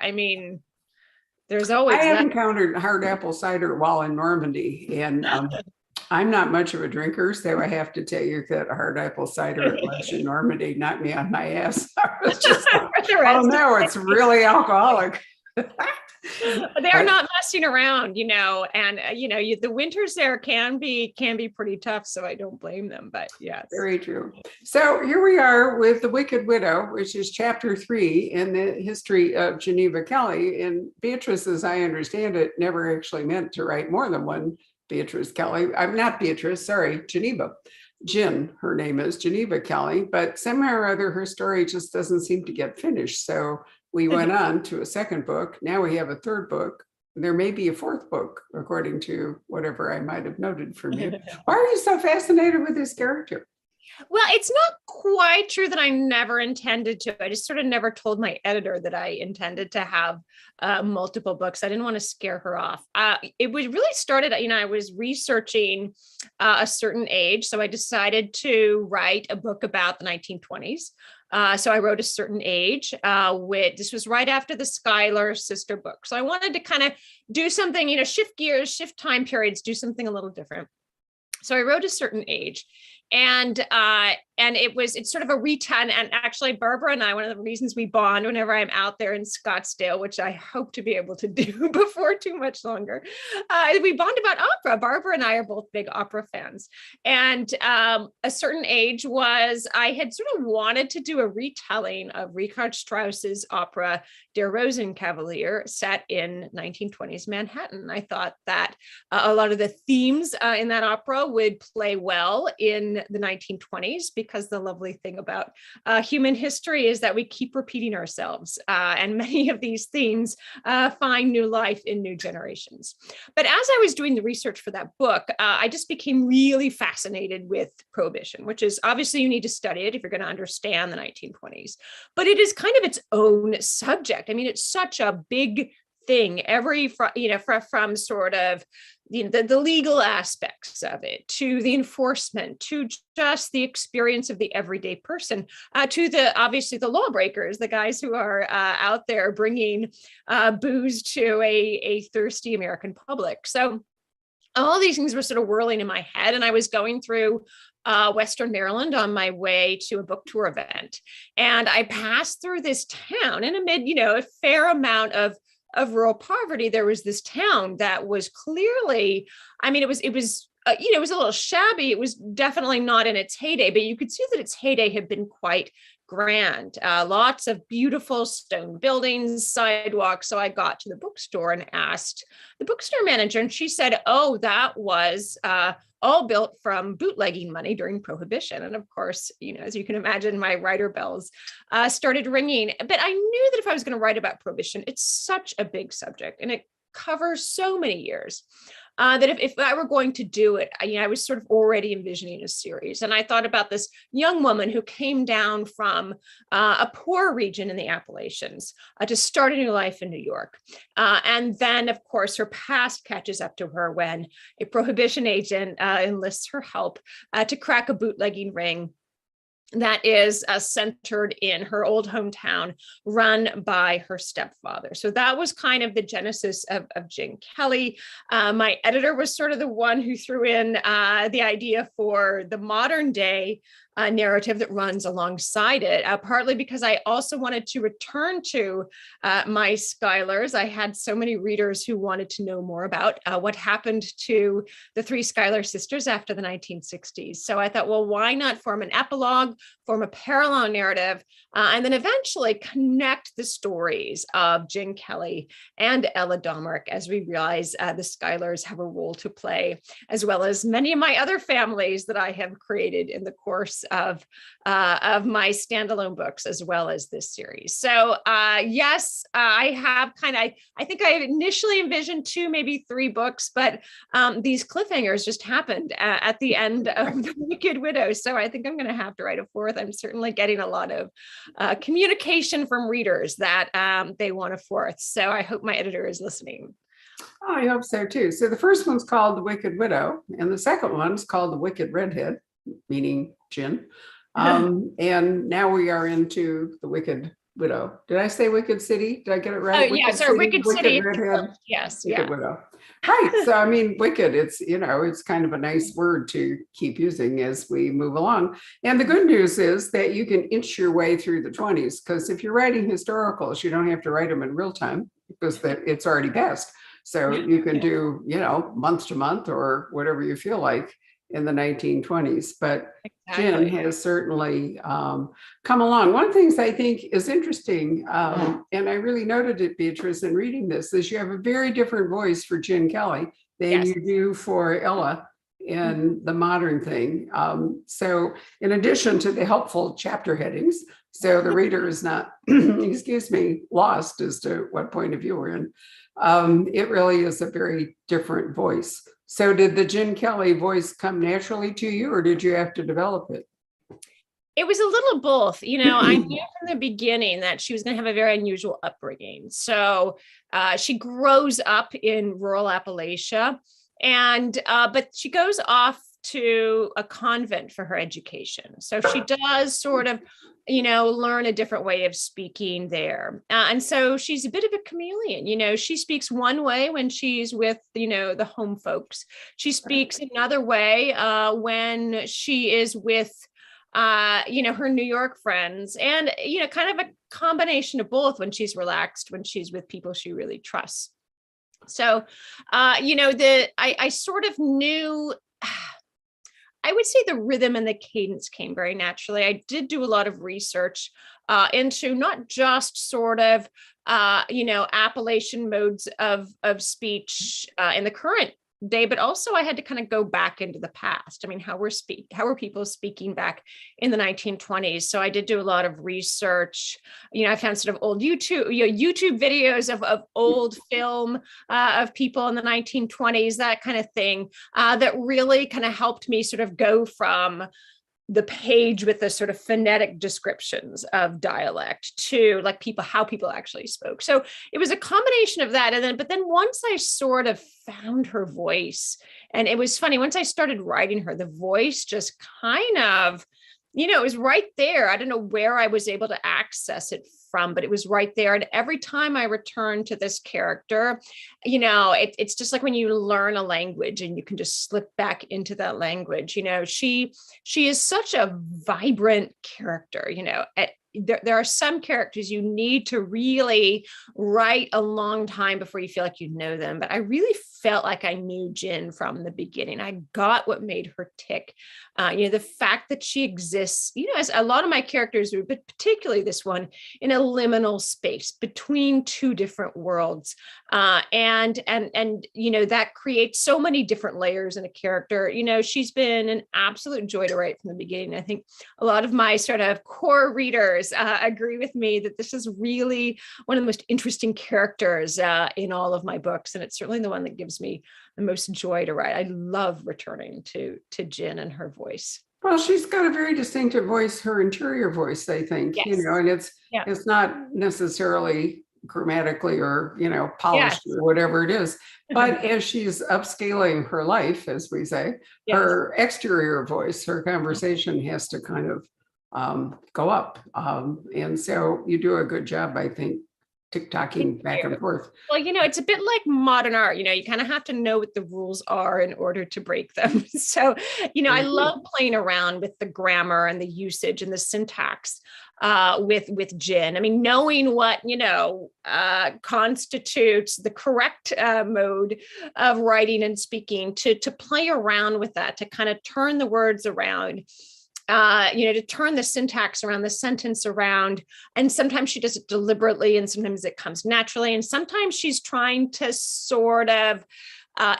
I mean, there's always I have that. encountered hard apple cider while in Normandy, and I'm not much of a drinker, so I have to tell you that hard apple cider at lunch in Normandy knocked me on my ass. I was just like, oh no, it's really alcoholic. They are not messing around, and the winters there can be pretty tough, so I don't blame them. But yes, very true. So here we are with The Wicked Widow, which is chapter 3 in the history of Geneva Kelly. And Beatrice, as I understand it, never actually meant to write more than one Beatrice Kelly. I'm not Beatrice, sorry, Geneva. Jen, her name is Geneva Kelly, but somehow or other her story just doesn't seem to get finished. So we went on to a second book. Now we have a third book. There may be a fourth book, according to whatever I might have noted from you. Why are you so fascinated with this character? Well, it's not quite true that I never intended to. I just sort of never told my editor that I intended to have multiple books. I didn't want to scare her off. It was really started, I was researching a certain age. So I decided to write a book about the 1920s. So I wrote A Certain Age, this was right after the Schuyler sister book. So I wanted to kind of do something, shift gears, shift time periods, do something a little different. So I wrote A Certain Age. And it's sort of a retelling. And actually, Barbara and I, one of the reasons we bond whenever I'm out there in Scottsdale, which I hope to be able to do before too much longer, we bond about opera. Barbara and I are both big opera fans. And A Certain Age I had sort of wanted to do a retelling of Richard Strauss's opera Der Rosenkavalier, set in 1920s Manhattan. I thought that a lot of the themes in that opera would play well in the 1920s, because the lovely thing about human history is that we keep repeating ourselves, and many of these themes find new life in new generations. But as I was doing the research for that book, I just became really fascinated with Prohibition, which is obviously you need to study it if you're going to understand the 1920s, but it is kind of its own subject. I mean, it's such a big thing, from sort of the legal aspects of it, to the enforcement, to just the experience of the everyday person, to obviously the lawbreakers, the guys who are out there bringing booze to a thirsty American public. So all these things were sort of whirling in my head, and I was going through Western Maryland on my way to a book tour event, and I passed through this town, and amid a fair amount of rural poverty, there was this town that was clearly, it was a little shabby. It was definitely not in its heyday, but you could see that its heyday had been quite grand. Lots of beautiful stone buildings, sidewalks. So I got to the bookstore and asked the bookstore manager, and she said, "Oh, that was all built from bootlegging money during Prohibition." And of course, as you can imagine, my writer bells started ringing. But I knew that if I was going to write about Prohibition, it's such a big subject and it covers so many years. That if I were going to do it, I was sort of already envisioning a series. And I thought about this young woman who came down from a poor region in the Appalachians to start a new life in New York. And then, of course, her past catches up to her when a prohibition agent enlists her help to crack a bootlegging ring that is centered in her old hometown, run by her stepfather. So that was kind of the genesis of Jen Kelly. My editor was sort of the one who threw in the idea for the modern day narrative that runs alongside it, partly because I also wanted to return to my Schuylers. I had so many readers who wanted to know more about what happened to the three Schuyler sisters after the 1960s. So I thought, well, why not form an epilogue, form a parallel narrative, and then eventually connect the stories of Jen Kelly and Ella Domark as we realize the Schuylers have a role to play, as well as many of my other families that I have created in the course of my standalone books, as well as this series. So yes, I have I think I initially envisioned 2, maybe 3 books, but these cliffhangers just happened at the end of The Wicked Widow. So I think I'm going to have to write a 4th. I'm certainly getting a lot of communication from readers that they want a 4th. So I hope my editor is listening. Oh, I hope so too. So the first one's called The Wicked Widow, and the second one's called The Wicked Redhead, meaning Jen. And now we are into The Wicked Widow. Did I say Wicked City? Did I get it Oh right? yeah, Wicked sorry, City, Wicked Wicked City. Redhead, Yes, Wicked yeah. Widow. Right. So, I mean, wicked, it's, it's kind of a nice word to keep using as we move along. And the good news is that you can inch your way through the 20s, because if you're writing historicals, you don't have to write them in real time because it's already passed. So you can do, month to month or whatever you feel like in the 1920s. But Jen Exactly. has certainly come along. One of the things I think is interesting, and I really noted it, Beatrice, in reading this, is you have a very different voice for Jen Kelly than Yes. you do for Ella in the modern thing. So in addition to the helpful chapter headings, so the reader is not, excuse me, lost as to what point of view we're in, it really is a very different voice. So did the Jen Kelly voice come naturally to you, or did you have to develop it? It was a little both. I knew from the beginning that she was going to have a very unusual upbringing. So she grows up in rural Appalachia, but she goes off to a convent for her education. So she does sort of, learn a different way of speaking there. And so she's a bit of a chameleon. She speaks one way when she's with, the home folks. She speaks another way when she is with her New York friends, and kind of a combination of both when she's relaxed, when she's with people she really trusts. So I sort of knew, I would say the rhythm and the cadence came very naturally. I did do a lot of research into not just sort of Appalachian modes of speech in the current day, but also I had to kind of go back into the past. I mean, how were people speaking back in the 1920s? So I did do a lot of research. I found sort of old YouTube videos of old film of people in the 1920s, that kind of thing, that really kind of helped me sort of go from the page with the sort of phonetic descriptions of dialect to like how people actually spoke. So it was a combination of that. But then once I sort of found her voice, and it was funny, once I started writing her, the voice just kind of, it was right there. I don't know where I was able to access it from, but it was right there. And every time I return to this character, it's just like when you learn a language and you can just slip back into that language. She is such a vibrant character. There are some characters you need to really write a long time before you feel like you know them. But I really felt like I knew Jen from the beginning. I got what made her tick. The fact that she exists, as a lot of my characters do, but particularly this one, in a liminal space between two different worlds. And that creates so many different layers in a character. She's been an absolute joy to write from the beginning. I think a lot of my sort of core readers agree with me that this is really one of the most interesting characters in all of my books. And it's certainly the one that gives me the most joy to write. I love returning to Jen and her voice. Well, she's got a very distinctive voice, her interior voice, I think, Yes. and it's not necessarily grammatically or, polished or whatever it is. But as she's upscaling her life, as we say, her exterior voice, her conversation has to kind of go up. And so you do a good job, I think, tick-tocking back and forth. Well, it's a bit like modern art. You kind of have to know what the rules are in order to break them. So, I love playing around with the grammar and the usage and the syntax with Jen. I mean, knowing what, constitutes the correct mode of writing and speaking, to play around with that, to kind of turn the words around. To turn the syntax around, the sentence around. And sometimes she does it deliberately, and sometimes it comes naturally. And sometimes she's trying to sort of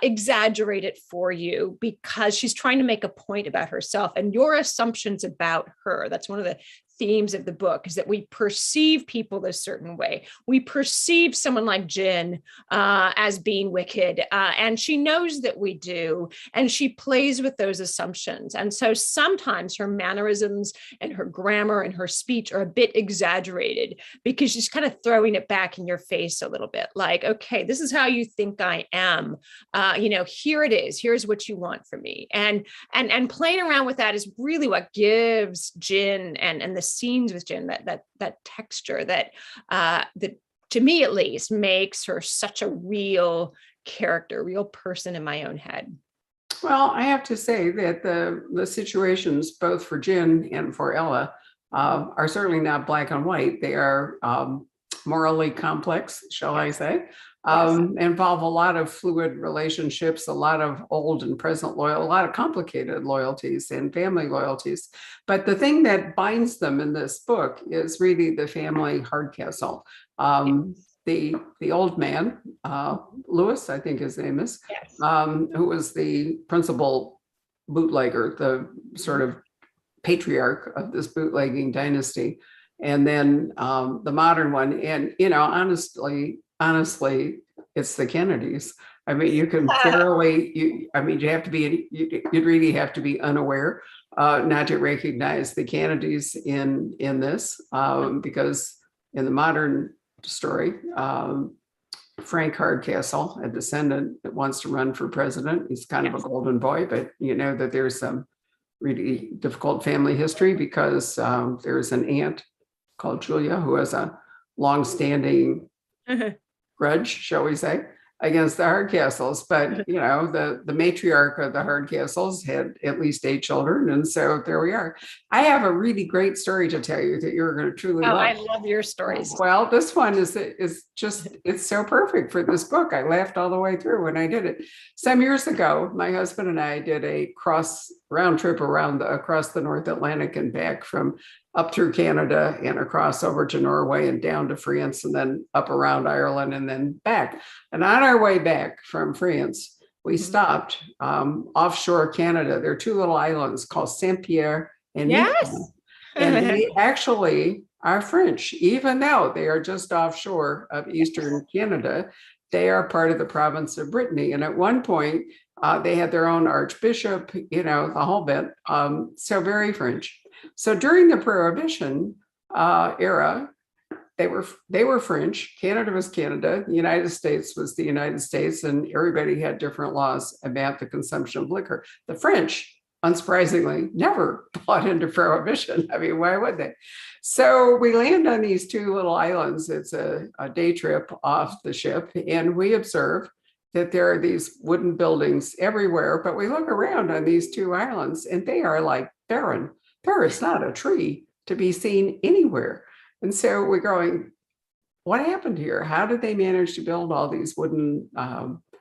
exaggerate it for you because she's trying to make a point about herself and your assumptions about her. That's one of the themes of the book, is that we perceive people a certain way. We perceive someone like Jen as being wicked, and she knows that we do, and she plays with those assumptions. And so sometimes her mannerisms and her grammar and her speech are a bit exaggerated because she's kind of throwing it back in your face a little bit, like, okay, this is how you think I am. Here it is. Here's what you want from me. And playing around with that is really what gives Jen and the scenes with Jin, that texture that that to me at least makes her such a real character, real person in my own head. Well, I have to say that the situations both for Jin and for Ella are certainly not black and white. They are morally complex, shall I say, involve a lot of fluid relationships, a lot of old and present loyal, a lot of complicated loyalties and family loyalties. But the thing that binds them in this book is really the family hardcastle. The old man, Lewis, I think his name is, who was the principal bootlegger, the sort of patriarch of this bootlegging dynasty, and then the modern one. And honestly, it's the Kennedys. I mean, you can barely. You have to be. You'd really have to be unaware not to recognize the Kennedys in this, because in the modern story, Frank Hardcastle, a descendant that wants to run for president. He's kind of a golden boy, but you know that there's some really difficult family history because there's an aunt called Julia who has a long-standing grudge, shall we say, against the Hardcastles. But the matriarch of the Hardcastles had at least 8 children, and so there we are. I have a really great story to tell you that you're going to truly love. I love your stories. Well, this one is just, it's so perfect for this book. I laughed all the way through when I did it. Some years ago, my husband and I did a round trip across the North Atlantic and back, from up through Canada and across over to Norway and down to France and then up around Ireland and then back. And on our way back from France, we stopped offshore Canada. There are 2 little islands called Saint-Pierre and Miquelon. And they actually are French, even though they are just offshore of Eastern Canada. They are part of the province of Brittany. And at one point, they had their own archbishop, the whole bit. So very French. So during the Prohibition era, they were French. Canada was Canada. The United States was the United States, and everybody had different laws about the consumption of liquor. The French, unsurprisingly, never bought into Prohibition. I mean, why would they? So we land on these 2 little islands. It's a day trip off the ship, and we observe that there are these wooden buildings everywhere. But we look around on these 2 islands, and they are like barren. There is not a tree to be seen anywhere. And so we're going, what happened here? How did they manage to build all these wooden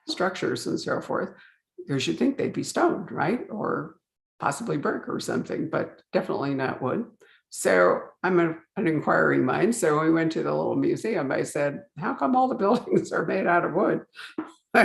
structures and so forth? Because you'd think they'd be stone, right? Or possibly brick or something, but definitely not wood. So I'm an inquiring mind. So we went to the little museum. I said, how come all the buildings are made out of wood?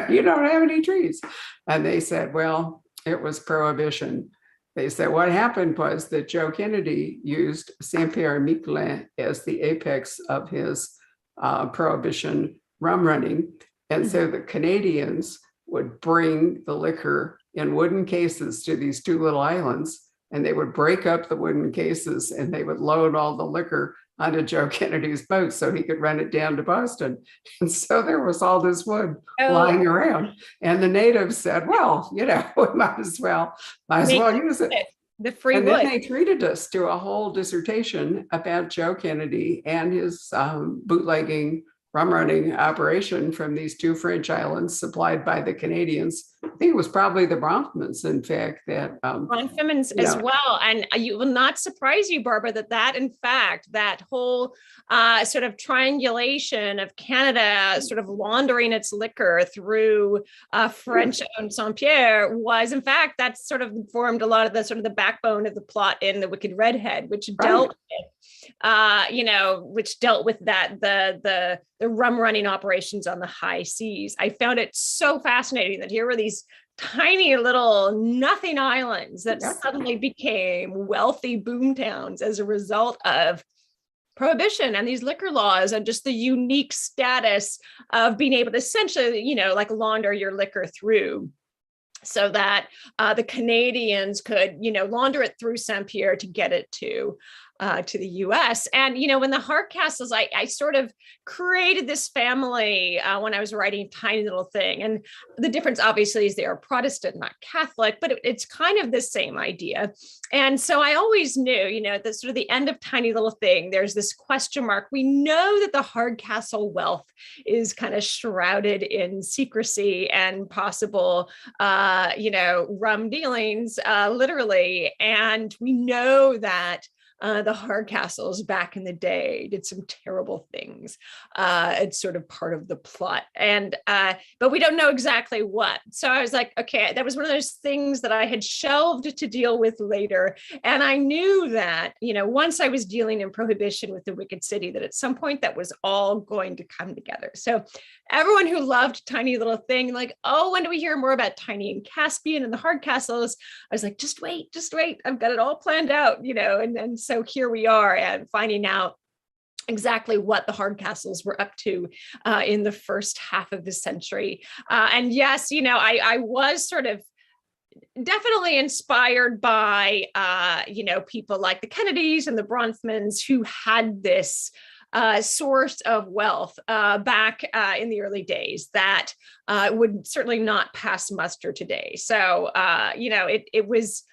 You don't have any trees. And they said, well, it was Prohibition. They said what happened was that Joe Kennedy used Saint-Pierre-Miquelon as the apex of his Prohibition rum running. And so the Canadians would bring the liquor in wooden cases to these 2 little islands, and they would break up the wooden cases and they would load all the liquor onto Joe Kennedy's boat so he could run it down to Boston. And so there was all this wood lying around. And the natives said, well, we might as well use it. The free and wood. Then they treated us to a whole dissertation about Joe Kennedy and his bootlegging rum running operation from these 2 French islands supplied by the Canadians. I think it was probably the Bronfmans, in fact, that Bronfmans as well. And you will not surprise you, Barbara, that in fact, that whole sort of triangulation of Canada sort of laundering its liquor through French-owned Saint-Pierre was, in fact, that sort of formed a lot of the sort of the backbone of the plot in The Wicked Redhead, which dealt with which dealt with that the rum running operations on the high seas. I found it so fascinating that here were these tiny little nothing islands that suddenly became wealthy boom towns as a result of Prohibition and these liquor laws, and just the unique status of being able to essentially, like launder your liquor through, so that the Canadians could, launder it through Saint-Pierre to get it to to the US. And, when the Hardcastles, I sort of created this family when I was writing Tiny Little Thing. And the difference, obviously, is they are Protestant, not Catholic, but it's kind of the same idea. And so I always knew, at the sort of the end of Tiny Little Thing, there's this question mark. We know that the Hardcastle wealth is kind of shrouded in secrecy and possible, rum dealings, literally. And we know that the Hardcastles back in the day did some terrible things. It's sort of part of the plot, and but we don't know exactly what. So I was like, okay, that was one of those things that I had shelved to deal with later. And I knew that, once I was dealing in Prohibition with the Wicked City, that at some point that was all going to come together. So everyone who loved Tiny Little Thing, like, oh, when do we hear more about Tiny and Caspian and the Hardcastles? I was like, just wait, I've got it all planned out, and so here we are, and finding out exactly what the Hardcastles were up to in the first half of the century. And yes, I was sort of definitely inspired by, people like the Kennedys and the Bronfmans, who had this source of wealth back in the early days that would certainly not pass muster today. So, it was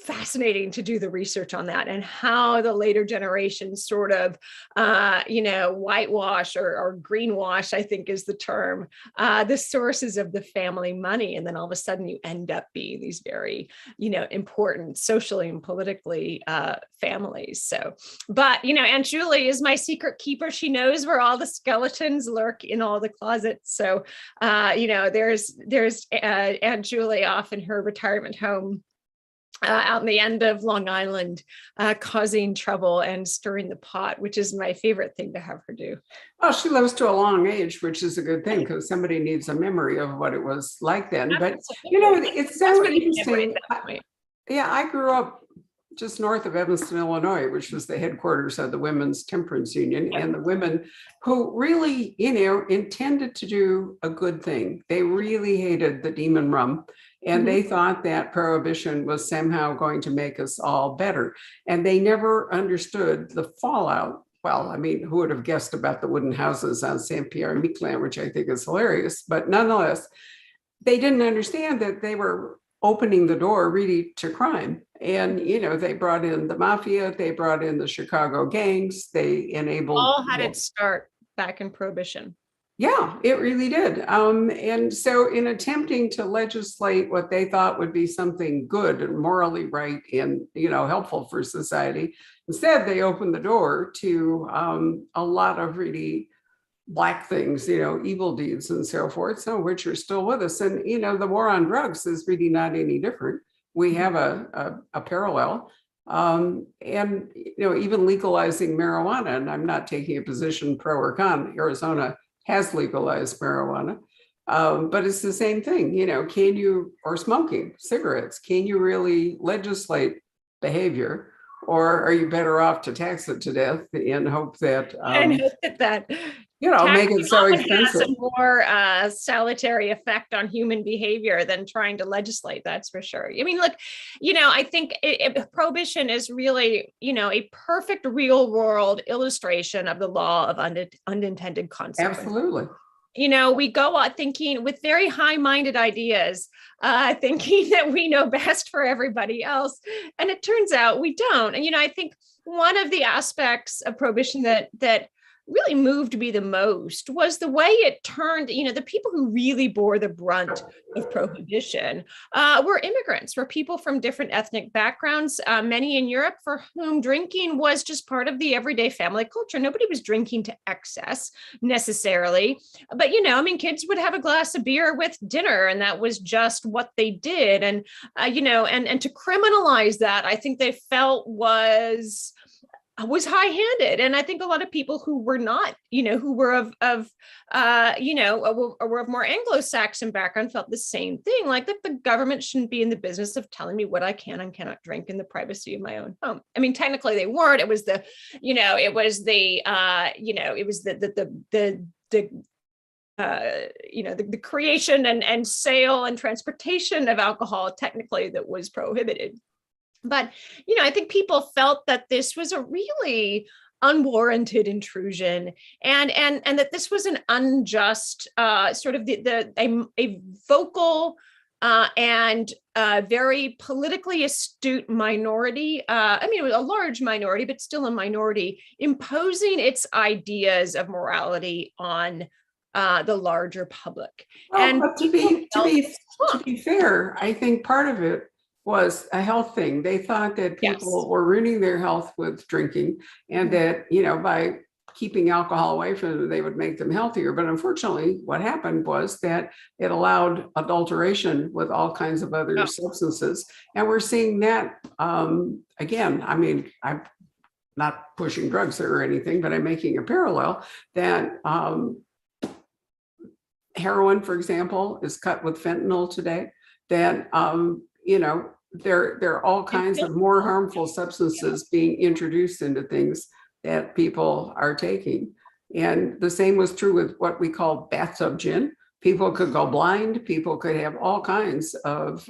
fascinating to do the research on that, and how the later generations sort of, whitewash or greenwash, I think is the term, the sources of the family money. And then all of a sudden you end up being these very, important socially and politically families. So, but, Aunt Julie is my secret keeper. She knows where all the skeletons lurk in all the closets. So, there's Aunt Julie off in her retirement home out in the end of Long Island, causing trouble and stirring the pot, which is my favorite thing to have her do. Well, she lives to a long age, which is a good thing, because somebody needs a memory of what it was like then. But, it's so interesting. I grew up just north of Evanston, Illinois, which was the headquarters of the Women's Temperance Union, and the women who really, intended to do a good thing. They really hated the demon rum. And they thought that Prohibition was somehow going to make us all better. And they never understood the fallout. Well, I mean, who would have guessed about the wooden houses on St. Pierre-Miquelon, which I think is hilarious. But nonetheless, they didn't understand that they were opening the door really to crime. And, they brought in the mafia, they brought in the Chicago gangs, they enabled— all had its start back in Prohibition. Yeah, it really did. And so in attempting to legislate what they thought would be something good and morally right and, helpful for society, instead they opened the door to a lot of really black things, evil deeds and so forth, some of which are still with us. And, the war on drugs is really not any different. We have a parallel. And, even legalizing marijuana, and I'm not taking a position pro or con. Arizona has legalized marijuana, but it's the same thing, can you, or smoking cigarettes, can you really legislate behavior, or are you better off to tax it to death and hope that, make it so expensive? Has a more salutary effect on human behavior than trying to legislate, that's for sure. I mean, look, I think Prohibition is really, a perfect real world illustration of the law of unintended consequences. Absolutely. We go out thinking with very high-minded ideas, thinking that we know best for everybody else. And it turns out we don't. And, I think one of the aspects of Prohibition that really moved me the most was the way it turned, the people who really bore the brunt of Prohibition were immigrants, were people from different ethnic backgrounds, many in Europe, for whom drinking was just part of the everyday family culture. Nobody was drinking to excess necessarily, but, kids would have a glass of beer with dinner, and that was just what they did. And, and to criminalize that, I think they felt was high-handed. And I think a lot of people who were not, who were of more Anglo-Saxon background felt the same thing, like that the government shouldn't be in the business of telling me what I can and cannot drink in the privacy of my own home. I mean, technically they weren't. It was the creation and sale and transportation of alcohol technically that was prohibited. But, I think people felt that this was a really unwarranted intrusion, and that this was an unjust sort of a vocal and very politically astute minority. I mean, it was a large minority, but still a minority, imposing its ideas of morality on the larger public. Well, And but to be fair, I think part of it was a health thing. They thought that people were ruining their health with drinking, and that, by keeping alcohol away from them, they would make them healthier. But unfortunately, what happened was that it allowed adulteration with all kinds of other substances. And we're seeing that again. I mean, I'm not pushing drugs or anything, but I'm making a parallel that heroin, for example, is cut with fentanyl today. That, there are all kinds of more harmful substances being introduced into things that people are taking. And the same was true with what we call bathtub gin. People could go blind, people could have all kinds of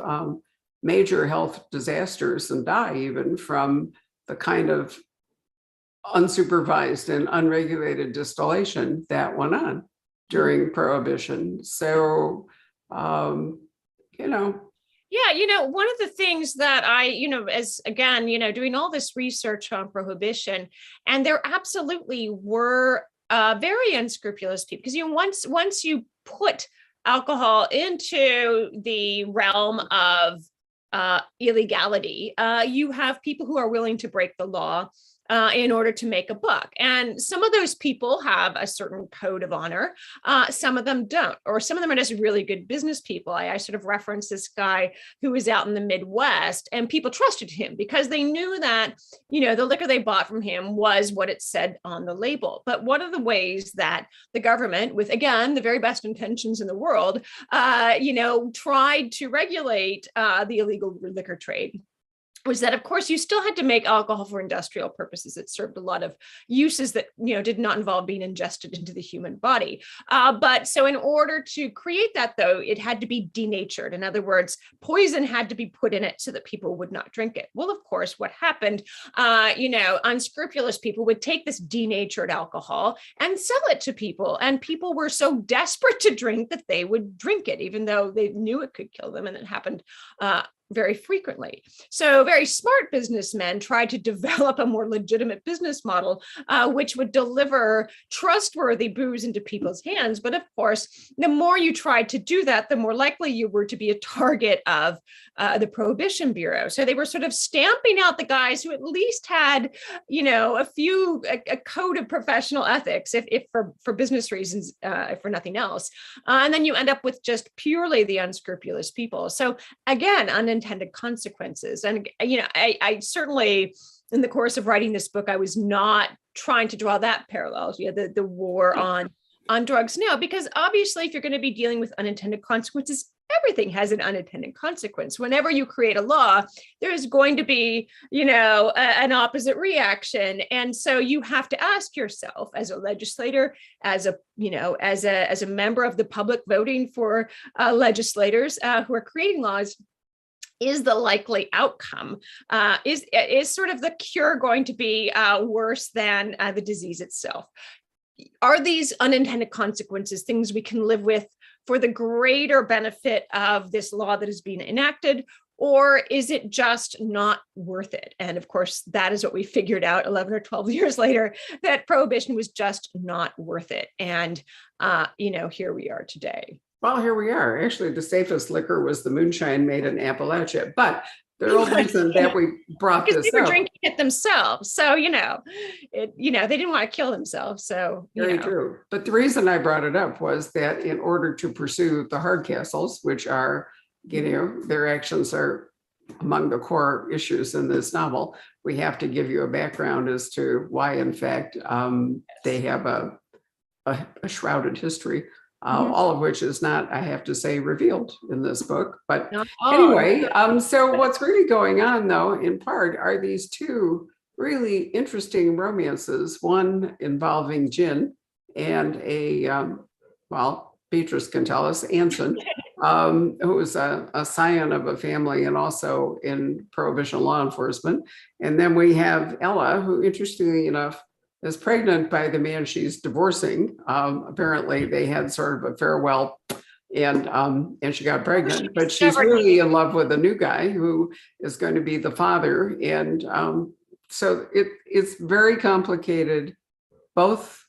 major health disasters and die even from the kind of unsupervised and unregulated distillation that went on during Prohibition. So, Yeah, one of the things that I, as again, doing all this research on Prohibition, and there absolutely were very unscrupulous people, because once you put alcohol into the realm of illegality, you have people who are willing to break the law in order to make a buck. And some of those people have a certain code of honor. Some of them don't, or some of them are just really good business people. I sort of referenced this guy who was out in the Midwest, and people trusted him because they knew that, the liquor they bought from him was what it said on the label. But one of the ways that the government, with, again, the very best intentions in the world, tried to regulate the illegal liquor trade was that, of course, you still had to make alcohol for industrial purposes. It served a lot of uses that, did not involve being ingested into the human body. But so in order to create that, though, it had to be denatured. In other words, poison had to be put in it so that people would not drink it. Well, of course, what happened, unscrupulous people would take this denatured alcohol and sell it to people. And people were so desperate to drink that they would drink it, even though they knew it could kill them. And it happened very frequently. So very smart businessmen tried to develop a more legitimate business model, which would deliver trustworthy booze into people's hands. But of course, the more you tried to do that, the more likely you were to be a target of the Prohibition Bureau. So they were sort of stamping out the guys who at least had, a code of professional ethics, if for business reasons, if for nothing else. And then you end up with just purely the unscrupulous people. So again, unintended consequences. And, I certainly, in the course of writing this book, I was not trying to draw that parallel, the war on drugs now, because obviously if you're going to be dealing with unintended consequences, everything has an unintended consequence. Whenever you create a law, there's going to be, an opposite reaction. And so you have to ask yourself as a legislator, as a member of the public voting for legislators who are creating laws, is the likely outcome, is sort of the cure going to be worse than the disease itself? Are these unintended consequences things we can live with for the greater benefit of this law that is being enacted, or is it just not worth it? And of course, that is what we figured out 11 or 12 years later, that Prohibition was just not worth it. And, here we are today. Well, here we are. Actually, the safest liquor was the moonshine made in Appalachia. But the real reason that we brought this up, they were drinking it themselves. So, they didn't want to kill themselves. So, very true. But the reason I brought it up was that in order to pursue the Hardcastles, which are, their actions are among the core issues in this novel, we have to give you a background as to why, in fact, they have a shrouded history. All of which is not, I have to say, revealed in this book. But anyway, so what's really going on, though, in part, are these two really interesting romances, one involving gin and Beatrice can tell us, Anson, who was a scion of a family and also in Prohibition law enforcement. And then we have Ella, who, interestingly enough, is pregnant by the man she's divorcing. Apparently, they had sort of a farewell, and she got pregnant. But she's really in love with a new guy who is going to be the father. And so it's very complicated, both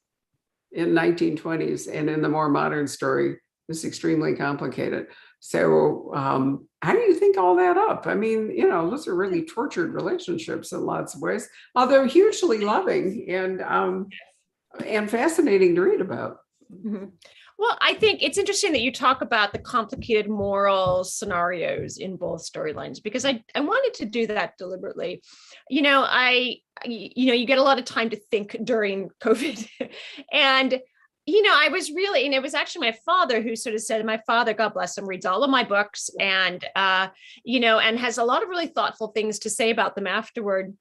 in 1920s and in the more modern story. It's extremely complicated. So how do you think all that up? I mean, those are really tortured relationships in lots of ways, although hugely loving and fascinating to read about. Mm-hmm. Well, I think it's interesting that you talk about the complicated moral scenarios in both storylines, because I wanted to do that deliberately. You get a lot of time to think during COVID. And I was really, and it was actually my father who sort of said, my father, God bless him, reads all of my books and has a lot of really thoughtful things to say about them afterward.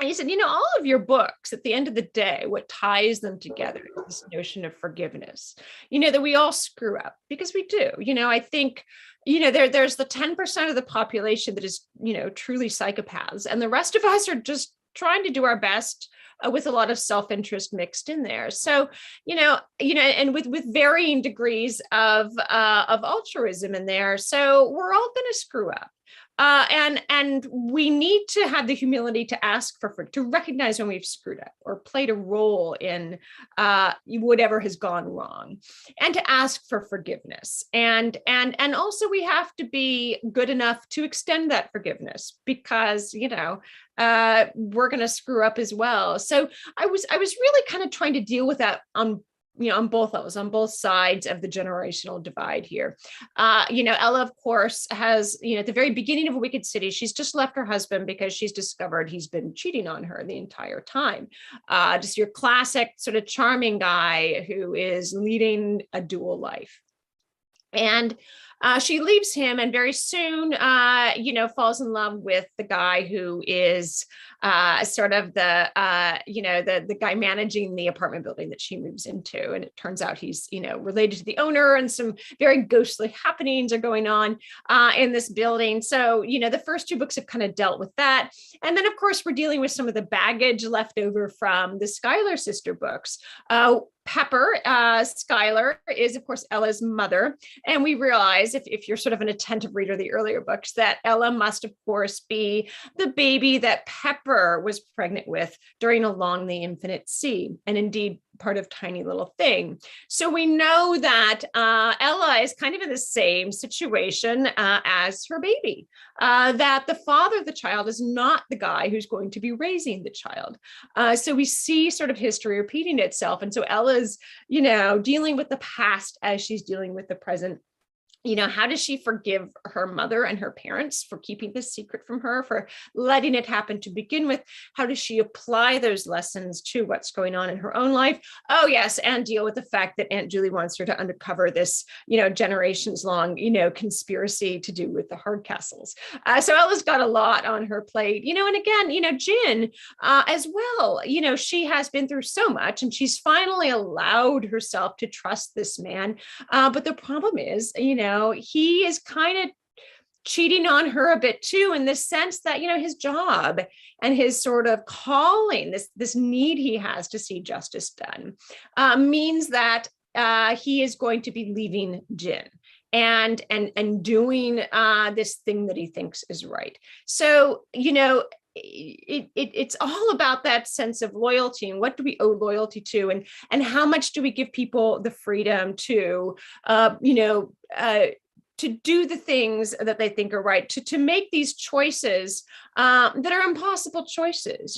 And he said, all of your books, at the end of the day, what ties them together is this notion of forgiveness, that we all screw up, because we do. I think, there's the 10% of the population that is, truly psychopaths. And the rest of us are just trying to do our best with a lot of self-interest mixed in there. So, and with varying degrees of altruism in there. So we're all going to screw up. And we need to have the humility to ask to recognize when we've screwed up or played a role in whatever has gone wrong, and to ask for forgiveness. And also we have to be good enough to extend that forgiveness, because, we're going to screw up as well. So I was really kind of trying to deal with that on both levels, on both sides of the generational divide here. Ella, of course, has, at the very beginning of Wicked City, she's just left her husband because she's discovered he's been cheating on her the entire time. Just your classic sort of charming guy who is leading a dual life. And she leaves him, and very soon, falls in love with the guy who is sort of the guy managing the apartment building that she moves into. And it turns out he's, related to the owner, and some very ghostly happenings are going on in this building. So, the first two books have kind of dealt with that. And then, of course, we're dealing with some of the baggage left over from the Schuyler sister books. Pepper, Schuyler, is, of course, Ella's mother. And we realize, if you're sort of an attentive reader of the earlier books, that Ella must, of course, be the baby that Pepper was pregnant with during Along the Infinite Sea, and indeed part of Tiny Little Thing. So we know that Ella is kind of in the same situation as her baby, that the father of the child is not the guy who's going to be raising the child. So we see sort of history repeating itself. And so Ella's, dealing with the past as she's dealing with the present. How does she forgive her mother and her parents for keeping this secret from her, for letting it happen to begin with? How does she apply those lessons to what's going on in her own life? Oh, yes. And deal with the fact that Aunt Julie wants her to uncover this, generations long, conspiracy to do with the Hardcastles. So Ella's got a lot on her plate, and again, Jin as well, she has been through so much, and she's finally allowed herself to trust this man. But the problem is, he is kind of cheating on her a bit too, in the sense that, his job and his sort of calling, this need he has to see justice done, means that he is going to be leaving Jin and doing this thing that he thinks is right. So, it's all about that sense of loyalty, and what do we owe loyalty to, and how much do we give people the freedom to to do the things that they think are right, to make these choices that are impossible choices.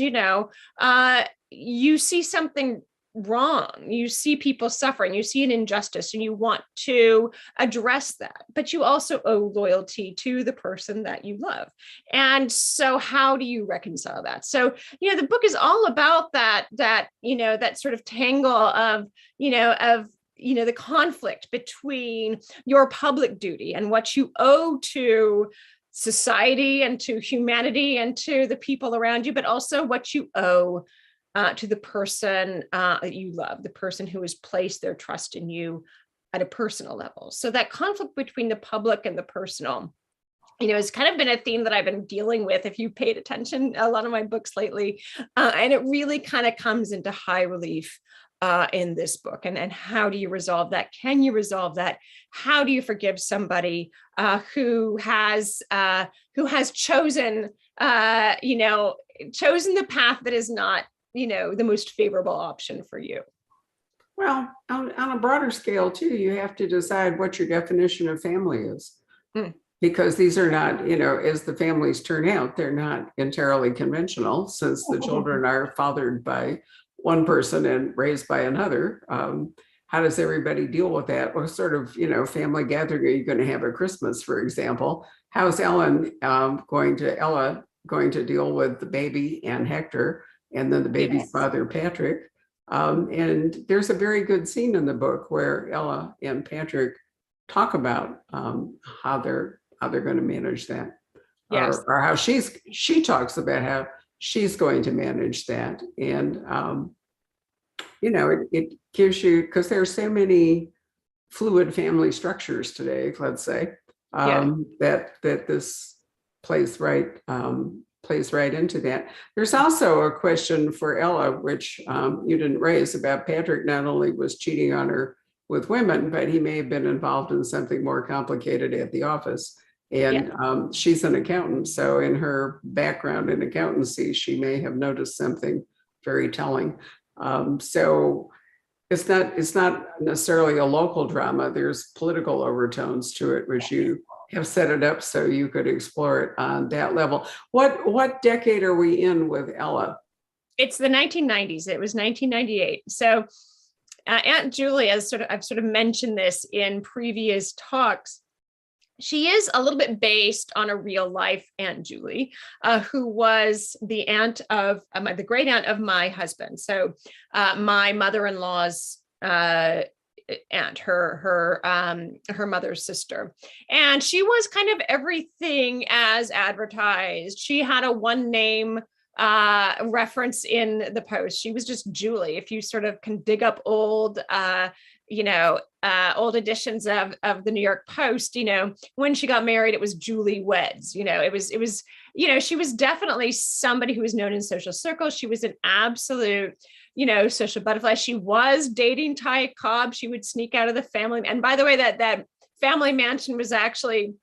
You see something wrong, you see people suffering, you see an injustice, and you want to address that, but you also owe loyalty to the person that you love. And so how do you reconcile that? So, the book is all about that sort of tangle of the conflict between your public duty and what you owe to society and to humanity and to the people around you, but also what you owe to the person that you love, the person who has placed their trust in you at a personal level. So that conflict between the public and the personal, has kind of been a theme that I've been dealing with, if you paid attention, a lot of my books lately. And it really kind of comes into high relief in this book. And how do you resolve that? Can you resolve that? How do you forgive somebody who has chosen, chosen the path that is not, the most favorable option for you? Well, on a broader scale too, you have to decide what your definition of family is. Because these are not, as the families turn out, they're not entirely conventional, since the children are fathered by one person and raised by another. How does everybody deal with that? What sort of, family gathering are you going to have at Christmas, for example? How's Ella going to deal with the baby and Hector, and then the baby's father, Patrick? And there's a very good scene in the book where Ella and Patrick talk about how they're going to manage that, or how she talks about how she's going to manage that. And it gives you, because there's so many fluid family structures today, let's say, that this plays right into that. There's also a question for Ella, which you didn't raise, about Patrick. Not only was cheating on her with women, but he may have been involved in something more complicated at the office. And she's an accountant. So in her background in accountancy, she may have noticed something very telling. So it's not necessarily a local drama. There's political overtones to it, which you have set it up so you could explore it on that level. What decade are we in with Ella? It's the 1990s. It was 1998. So Aunt Julie, I've sort of mentioned this in previous talks, she is a little bit based on a real life Aunt Julie, who was the aunt of the great aunt of my husband. So my mother-in-law's aunt, her mother's sister. And she was kind of everything as advertised. She had a one name reference in the post. She was just Julie. If you sort of can dig up old editions of the New York Post, when she got married, it was Julie Weds. It was, she was definitely somebody who was known in social circles. She was an absolute, social butterfly. She was dating Ty Cobb. She would sneak out of the family. And by the way, that family mansion was actually,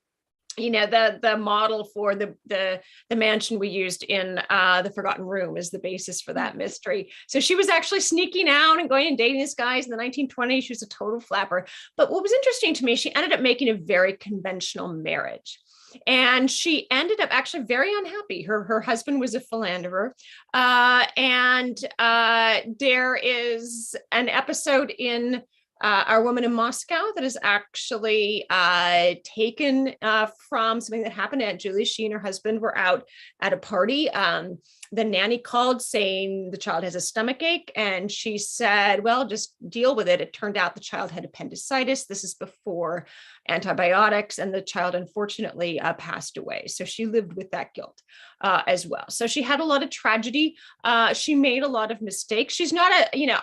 the model for the mansion we used in The Forgotten Room is the basis for that mystery. So she was actually sneaking out and going and dating these guys in the 1920s. She was a total flapper. But what was interesting to me, she ended up making a very conventional marriage. And she ended up actually very unhappy. Her husband was a philanderer. And there is an episode in Our Woman in Moscow that is actually taken from something that happened to Aunt Julie. She and her husband were out at a party. The nanny called saying the child has a stomach ache, and she said, well, just deal with it. It turned out the child had appendicitis. This is before antibiotics, and the child unfortunately passed away. So she lived with that guilt as well. So she had a lot of tragedy. She made a lot of mistakes. She's not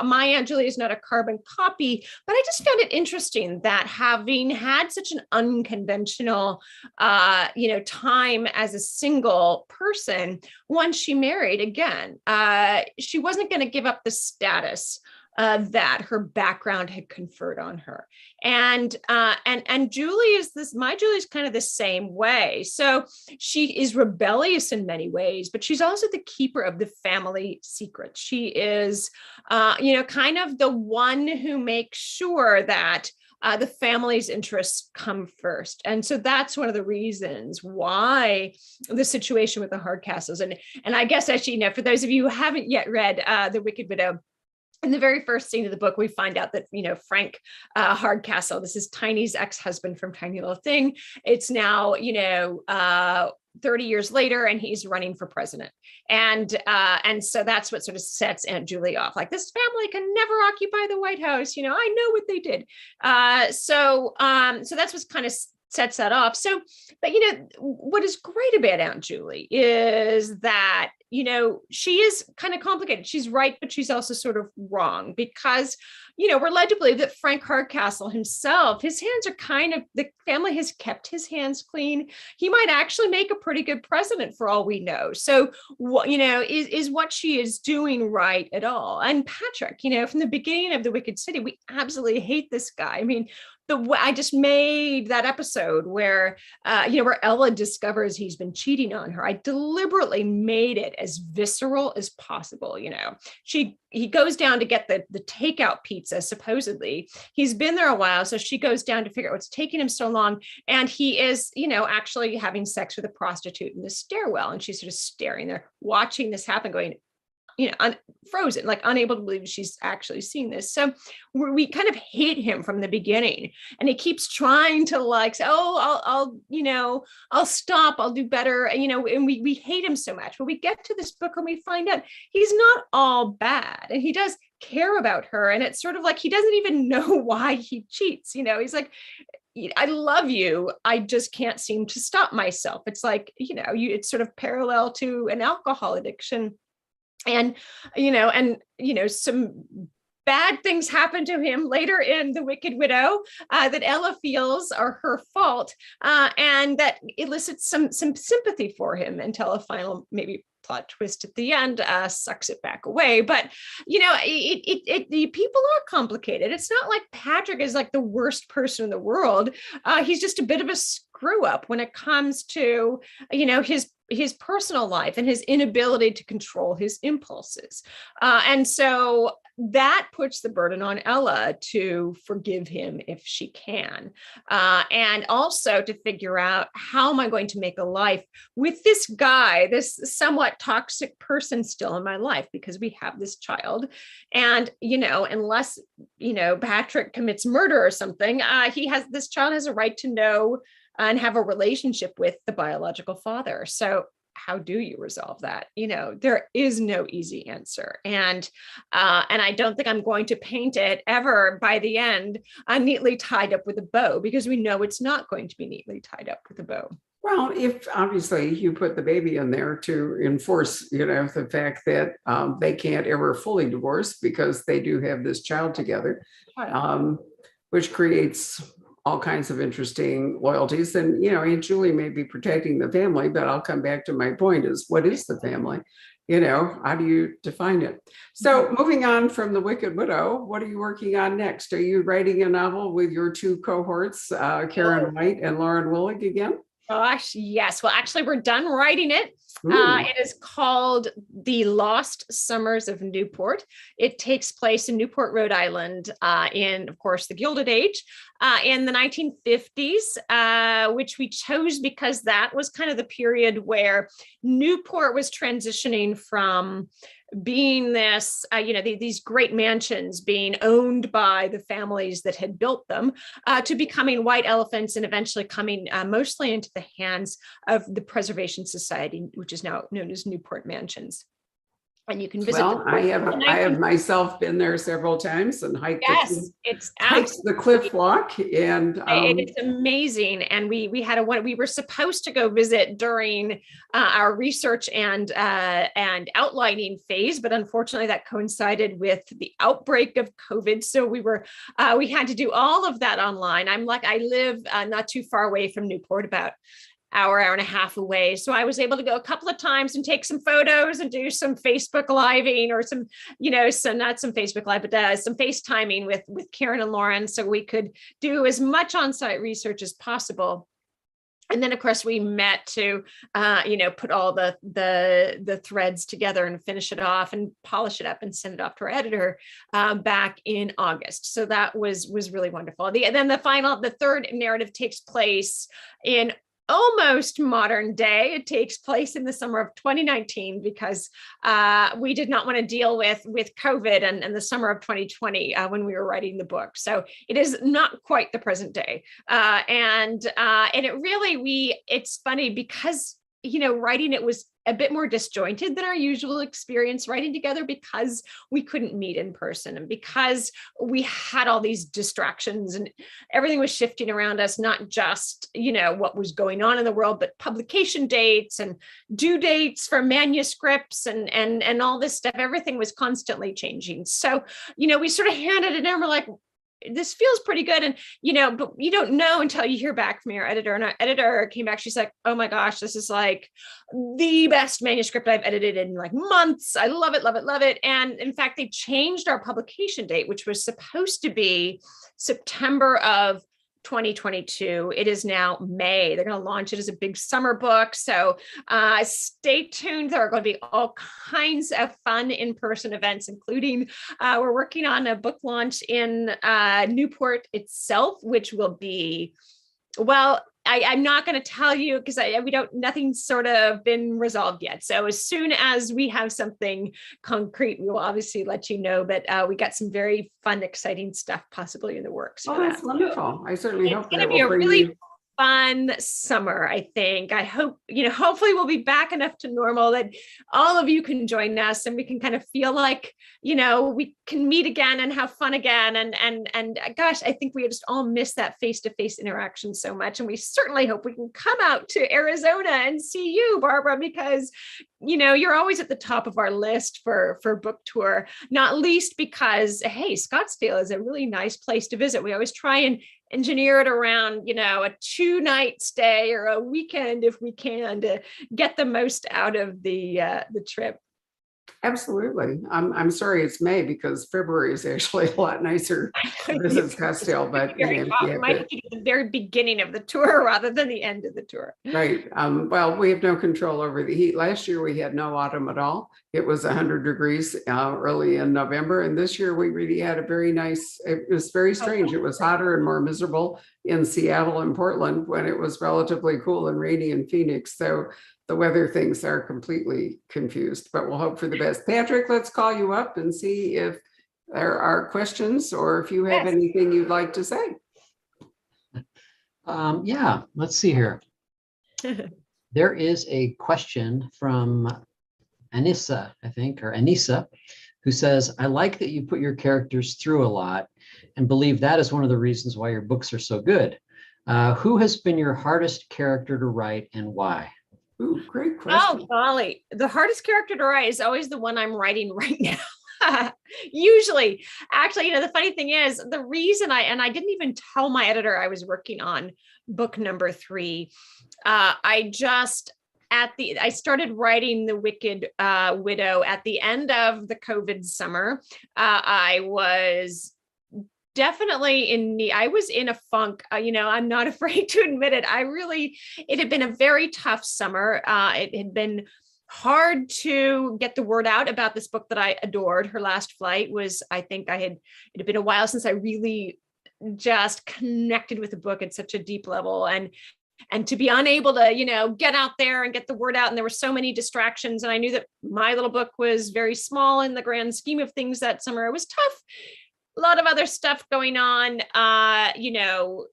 my Aunt Julie is not a carbon copy, but I just found it interesting that having had such an unconventional, time as a single person, once she married again, she wasn't going to give up the status that her background had conferred on her. And Julie my Julie's kind of the same way. So she is rebellious in many ways, but she's also the keeper of the family secrets. She is, kind of the one who makes sure that the family's interests come first. And so that's one of the reasons why the situation with the Hardcastles. And I guess actually, for those of you who haven't yet read The Wicked Widow, in the very first scene of the book, we find out that, Frank Hardcastle, this is Tiny's ex-husband from Tiny Little Thing. It's now, 30 years later, and he's running for president. And so that's what sort of sets Aunt Julie off. Like, this family can never occupy the White House. I know what they did. So that's what kind of sets that off. So, but what is great about Aunt Julie is that, she is kind of complicated. She's right, but she's also sort of wrong, because, we're led to believe that Frank Hardcastle himself, his hands are the family has kept his hands clean. He might actually make a pretty good president for all we know. So, is what she is doing right at all? And Patrick, from the beginning of The Wicked City, we absolutely hate this guy. I mean, I just made that episode where, where Ella discovers he's been cheating on her. I deliberately made it as visceral as possible. He goes down to get the takeout pizza, supposedly. He's been there a while, so she goes down to figure out what's taking him so long. And he is, actually having sex with a prostitute in the stairwell. And she's sort of staring there, watching this happen, going, frozen, like unable to believe she's actually seeing this. So we kind of hate him from the beginning, and he keeps trying to say, I'll stop, I'll do better. And we hate him so much, but we get to this book and we find out he's not all bad, and he does care about her. And it's sort of like, he doesn't even know why he cheats. He's like, I love you, I just can't seem to stop myself. It's like, it's sort of parallel to an alcohol addiction. And, some bad things happen to him later in The Wicked Widow that Ella feels are her fault, and that elicits some sympathy for him until a final maybe plot twist at the end sucks it back away. But the people are complicated. It's not like Patrick is like the worst person in the world. He's just a bit of a screw up when it comes to his personal life and his inability to control his impulses. And so that puts the burden on Ella to forgive him if she can. And also to figure out, how am I going to make a life with this guy, this somewhat toxic person still in my life, because we have this child. And, unless, Patrick commits murder or something, this child has a right to know and have a relationship with the biological father. So how do you resolve that? There is no easy answer. And I don't think I'm going to paint it ever by the end neatly tied up with a bow, because we know it's not going to be neatly tied up with a bow. Well, if obviously you put the baby in there to enforce, the fact that they can't ever fully divorce because they do have this child together, which creates all kinds of interesting loyalties. And, Aunt Julie may be protecting the family, but I'll come back to my point is, what is the family? How do you define it? So moving on from The Wicked Widow, what are you working on next? Are you writing a novel with your two cohorts, Karen White and Lauren Willig again? Gosh, yes. Well, actually, we're done writing it. It is called The Lost Summers of Newport. It takes place in Newport, Rhode Island, in, of course, the Gilded Age, in the 1950s, which we chose because that was kind of the period where Newport was transitioning from being this, these great mansions being owned by the families that had built them, to becoming white elephants and eventually coming mostly into the hands of the Preservation Society, which is now known as Newport Mansions. And you can visit. Well, I have myself been there several times and hiked. Yes, it's the cliff walk, and it's amazing. And we were supposed to go visit during our research and outlining phase, but unfortunately that coincided with the outbreak of COVID. So we had to do all of that online. I live not too far away from Newport, about hour and a half away. So I was able to go a couple of times and take some photos and do some Facebook living, or some not some Facebook live, but some FaceTiming with Karen and Lauren, so we could do as much on-site research as possible. And then, of course, we met to, put all the threads together and finish it off and polish it up and send it off to our editor back in August. So that was really wonderful. The third narrative takes place in almost modern day. It takes place in the summer of 2019 because we did not want to deal with COVID and the summer of 2020 when we were writing the book. So it is not quite the present day. And it really, it's funny because, writing it was a bit more disjointed than our usual experience writing together, because we couldn't meet in person and because we had all these distractions and everything was shifting around us, not just, what was going on in the world, but publication dates and due dates for manuscripts and all this stuff. Everything was constantly changing. So, we sort of handed it in and we're like, this feels pretty good. And, but you don't know until you hear back from your editor. And our editor came back. She's like, oh my gosh, this is like the best manuscript I've edited in like months. I love it, love it, love it. And in fact, they changed our publication date, which was supposed to be September of 2022. It is now May. They're going to launch it as a big summer book. So stay tuned. There are going to be all kinds of fun in-person events, including we're working on a book launch in Newport itself, which will be, well, I'm not going to tell you because nothing's sort of been resolved yet. So as soon as we have something concrete, we will obviously let you know. But we got some very fun, exciting stuff possibly in the works. Oh, that's wonderful. I certainly hope that will bring you fun summer. I think, I hope, hopefully we'll be back enough to normal that all of you can join us and we can kind of feel like, we can meet again and have fun again. And gosh, I think we just all miss that face-to-face interaction so much. And we certainly hope we can come out to Arizona and see you, Barbara, because, you're always at the top of our list for book tour, not least because, hey, Scottsdale is a really nice place to visit. We always try and engineer it around, a 2-night stay or a weekend if we can to get the most out of the trip. Absolutely. I'm sorry it's May because February is actually a lot nicer to visit Scottsdale, but might be the very beginning of the tour rather than the end of the tour. Right. Well, we have no control over the heat. Last year we had no autumn at all. It was 100 degrees early in November, and this year we really had a very nice. It was very strange. It was hotter and more miserable in Seattle and Portland when it was relatively cool and rainy in Phoenix. So the weather things are completely confused, but we'll hope for the best. Patrick, let's call you up and see if there are questions or if you have anything you'd like to say. Yeah, let's see here. There is a question from Anissa, I think, or Anissa, who says, I like that you put your characters through a lot and believe that is one of the reasons why your books are so good. Who has been your hardest character to write and why? Ooh, great question. Oh, golly. The hardest character to write is always the one I'm writing right now. Usually. Actually, the funny thing is the reason I didn't even tell my editor I was working on book number 3. I started writing The Wicked Widow at the end of the COVID summer. I was definitely I was in a funk, I'm not afraid to admit it. It had been a very tough summer. It had been hard to get the word out about this book that I adored. Her Last Flight was, it had been a while since I really just connected with the book at such a deep level. And to be unable to, get out there and get the word out. And there were so many distractions. And I knew that my little book was very small in the grand scheme of things that summer. It was tough. A lot of other stuff going on,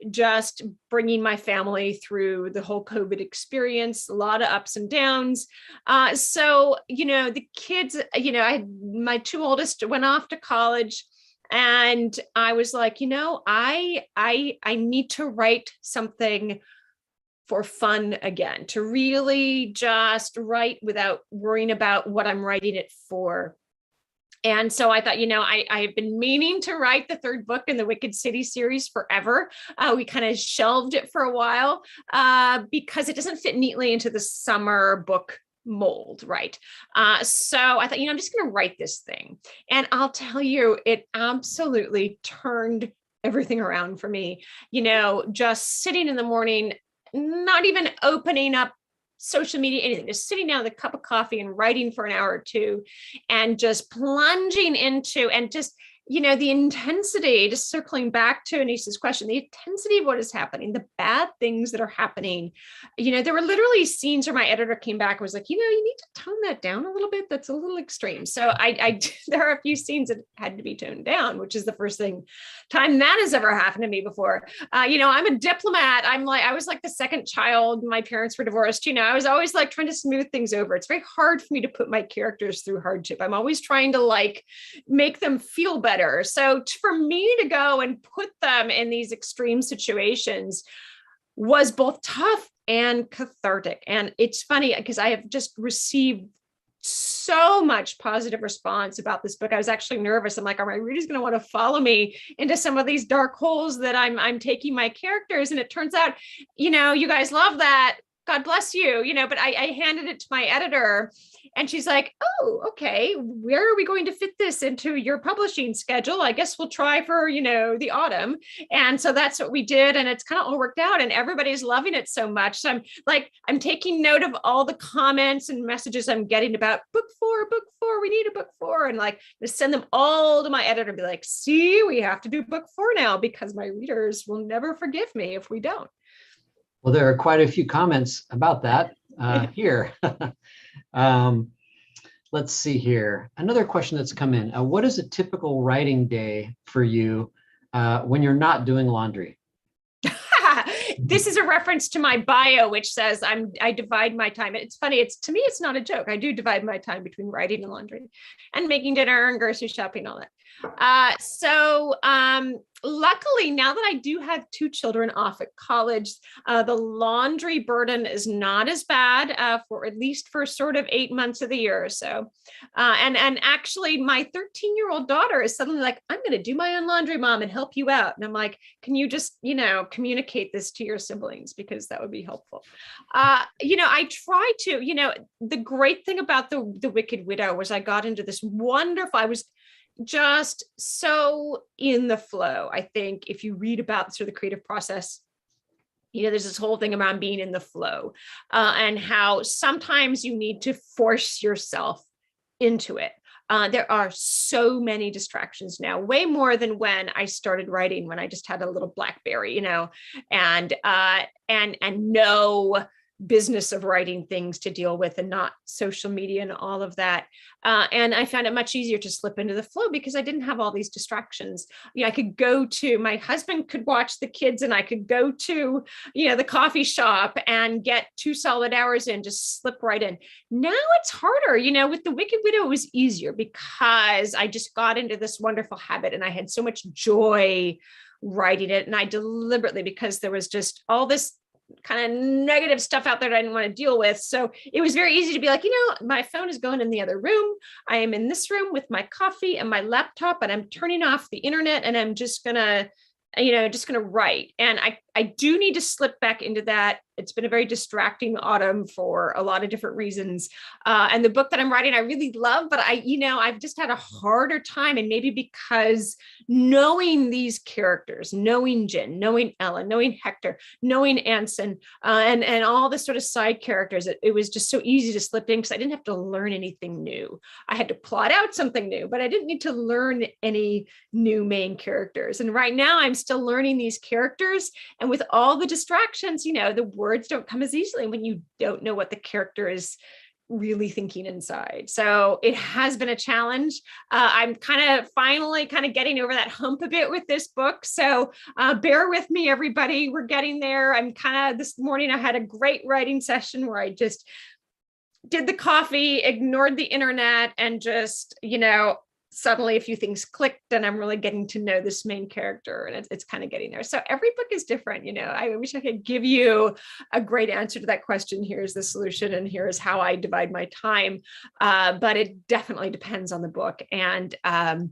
just bringing my family through the whole COVID experience, a lot of ups and downs. So, the kids, my 2 oldest went off to college and I was like, I need to write something for fun again, to really just write without worrying about what I'm writing it for. And so I thought, I've been meaning to write the 3rd book in the Wicked City series forever. We kind of shelved it for a while because it doesn't fit neatly into the summer book mold, right? So I thought, I'm just going to write this thing. And I'll tell you, it absolutely turned everything around for me. Just sitting in the morning, not even opening up social media, anything, just sitting down with a cup of coffee and writing for an hour or 2 and just plunging into and just the intensity, just circling back to Anissa's question, the intensity of what is happening, the bad things that are happening, there were literally scenes where my editor came back and was like, you need to tone that down a little bit. That's a little extreme. So there are a few scenes that had to be toned down, which is the first time that has ever happened to me before. I'm a diplomat. I was like the second child. My parents were divorced. I was always like trying to smooth things over. It's very hard for me to put my characters through hardship. I'm always trying to like make them feel better. So for me to go and put them in these extreme situations was both tough and cathartic. And it's funny because I have just received so much positive response about this book. I was actually nervous. I'm like, are my readers going to want to follow me into some of these dark holes that I'm taking my characters? And it turns out, you guys love that. God bless you, but I handed it to my editor and she's like, oh, okay, where are we going to fit this into your publishing schedule? I guess we'll try for, the autumn. And so that's what we did. And it's kind of all worked out and everybody's loving it so much. So I'm taking note of all the comments and messages I'm getting about book four, we need a book 4. And like to send them all to my editor and be like, see, we have to do book 4 now because my readers will never forgive me if we don't. Well, there are quite a few comments about that here. Let's see here. Another question that's come in. What is a typical writing day for you when you're not doing laundry? This is a reference to my bio, which says I divide my time. It's funny. To me, it's not a joke. I do divide my time between writing and laundry and making dinner and grocery shopping, all that. Luckily, now that I do have 2 children off at college, the laundry burden is not as bad for at least for sort of 8 months of the year or so. And actually, my 13-year-old daughter is suddenly like, I'm going to do my own laundry, Mom, and help you out. And I'm like, can you just, communicate this to your siblings because that would be helpful. I try to, the great thing about the Wicked Widow was I got into this wonderful, I was just so in the flow. I think if you read about sort of the creative process, there's this whole thing around being in the flow and how sometimes you need to force yourself into it. There are so many distractions now, way more than when I started writing, when I just had a little BlackBerry, and no business of writing things to deal with and not social media and all of that. And I found it much easier to slip into the flow because I didn't have all these distractions. I could go to, my husband could watch the kids and I could go to, the coffee shop and get 2 solid hours in, just slip right in. Now it's harder, with the Wicked Widow, it was easier because I just got into this wonderful habit and I had so much joy writing it. And I deliberately, because there was just all this kind of negative stuff out there that I didn't want to deal with. So it was very easy to be like, my phone is going in the other room. I am in this room with my coffee and my laptop and I'm turning off the internet and I'm just going to write. And I do need to slip back into that. It's been a very distracting autumn for a lot of different reasons. And the book that I'm writing, I really love, but I've just had a harder time. And maybe because knowing these characters, knowing Jen, knowing Ellen, knowing Hector, knowing Anson, and all the sort of side characters, it was just so easy to slip in because I didn't have to learn anything new. I had to plot out something new, but I didn't need to learn any new main characters. And right now I'm still learning these characters. And with all the distractions, the words don't come as easily when you don't know what the character is really thinking inside. So it has been a challenge. I'm finally getting over that hump a bit with this book. So bear with me, everybody. We're getting there. This morning I had a great writing session where I just did the coffee, ignored the internet, and just, suddenly a few things clicked and I'm really getting to know this main character and it's kind of getting there. So every book is different. I wish I could give you a great answer to that question. Here's the solution and here's how I divide my time. But it definitely depends on the book. And, I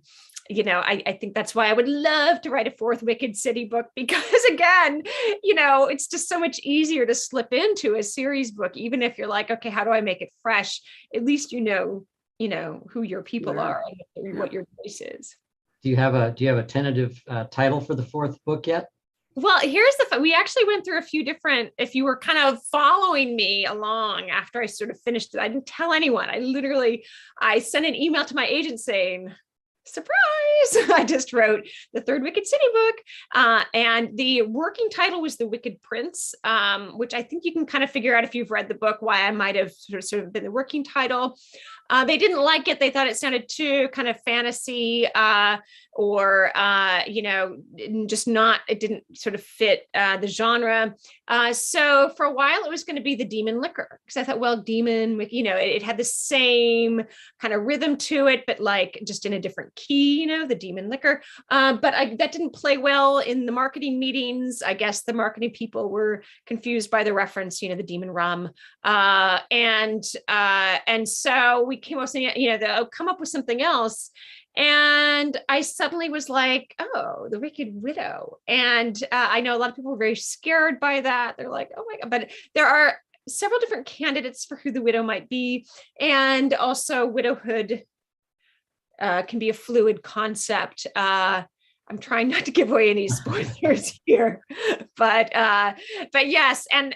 think that's why I would love to write a 4th Wicked City book because again, it's just so much easier to slip into a series book, even if you're like, okay, how do I make it fresh? At least who your people are and what your choice is. Do you have a tentative title for the 4th book yet? Well, here's we actually went through a few different, if you were kind of following me along after I sort of finished it, I didn't tell anyone. I sent an email to my agent saying, surprise, I just wrote the third Wicked City book. And the working title was The Wicked Prince, which I think you can kind of figure out if you've read the book why I might have sort of been the working title. They didn't like it. They thought it sounded too kind of fantasy or, just not, it didn't sort of fit the genre. So for a while, it was going to be The Demon Liquor, because I thought, well, demon, it had the same kind of rhythm to it, but like just in a different key, The Demon Liquor. But that didn't play well in the marketing meetings. I guess the marketing people were confused by the reference, the demon rum. And so we came up saying, they'll come up with something else. And I suddenly was like, oh, The Wicked Widow. And I know a lot of people were very scared by that. They're like, oh my God, but there are several different candidates for who the widow might be. And also widowhood can be a fluid concept. I'm trying not to give away any spoilers here, but yes. And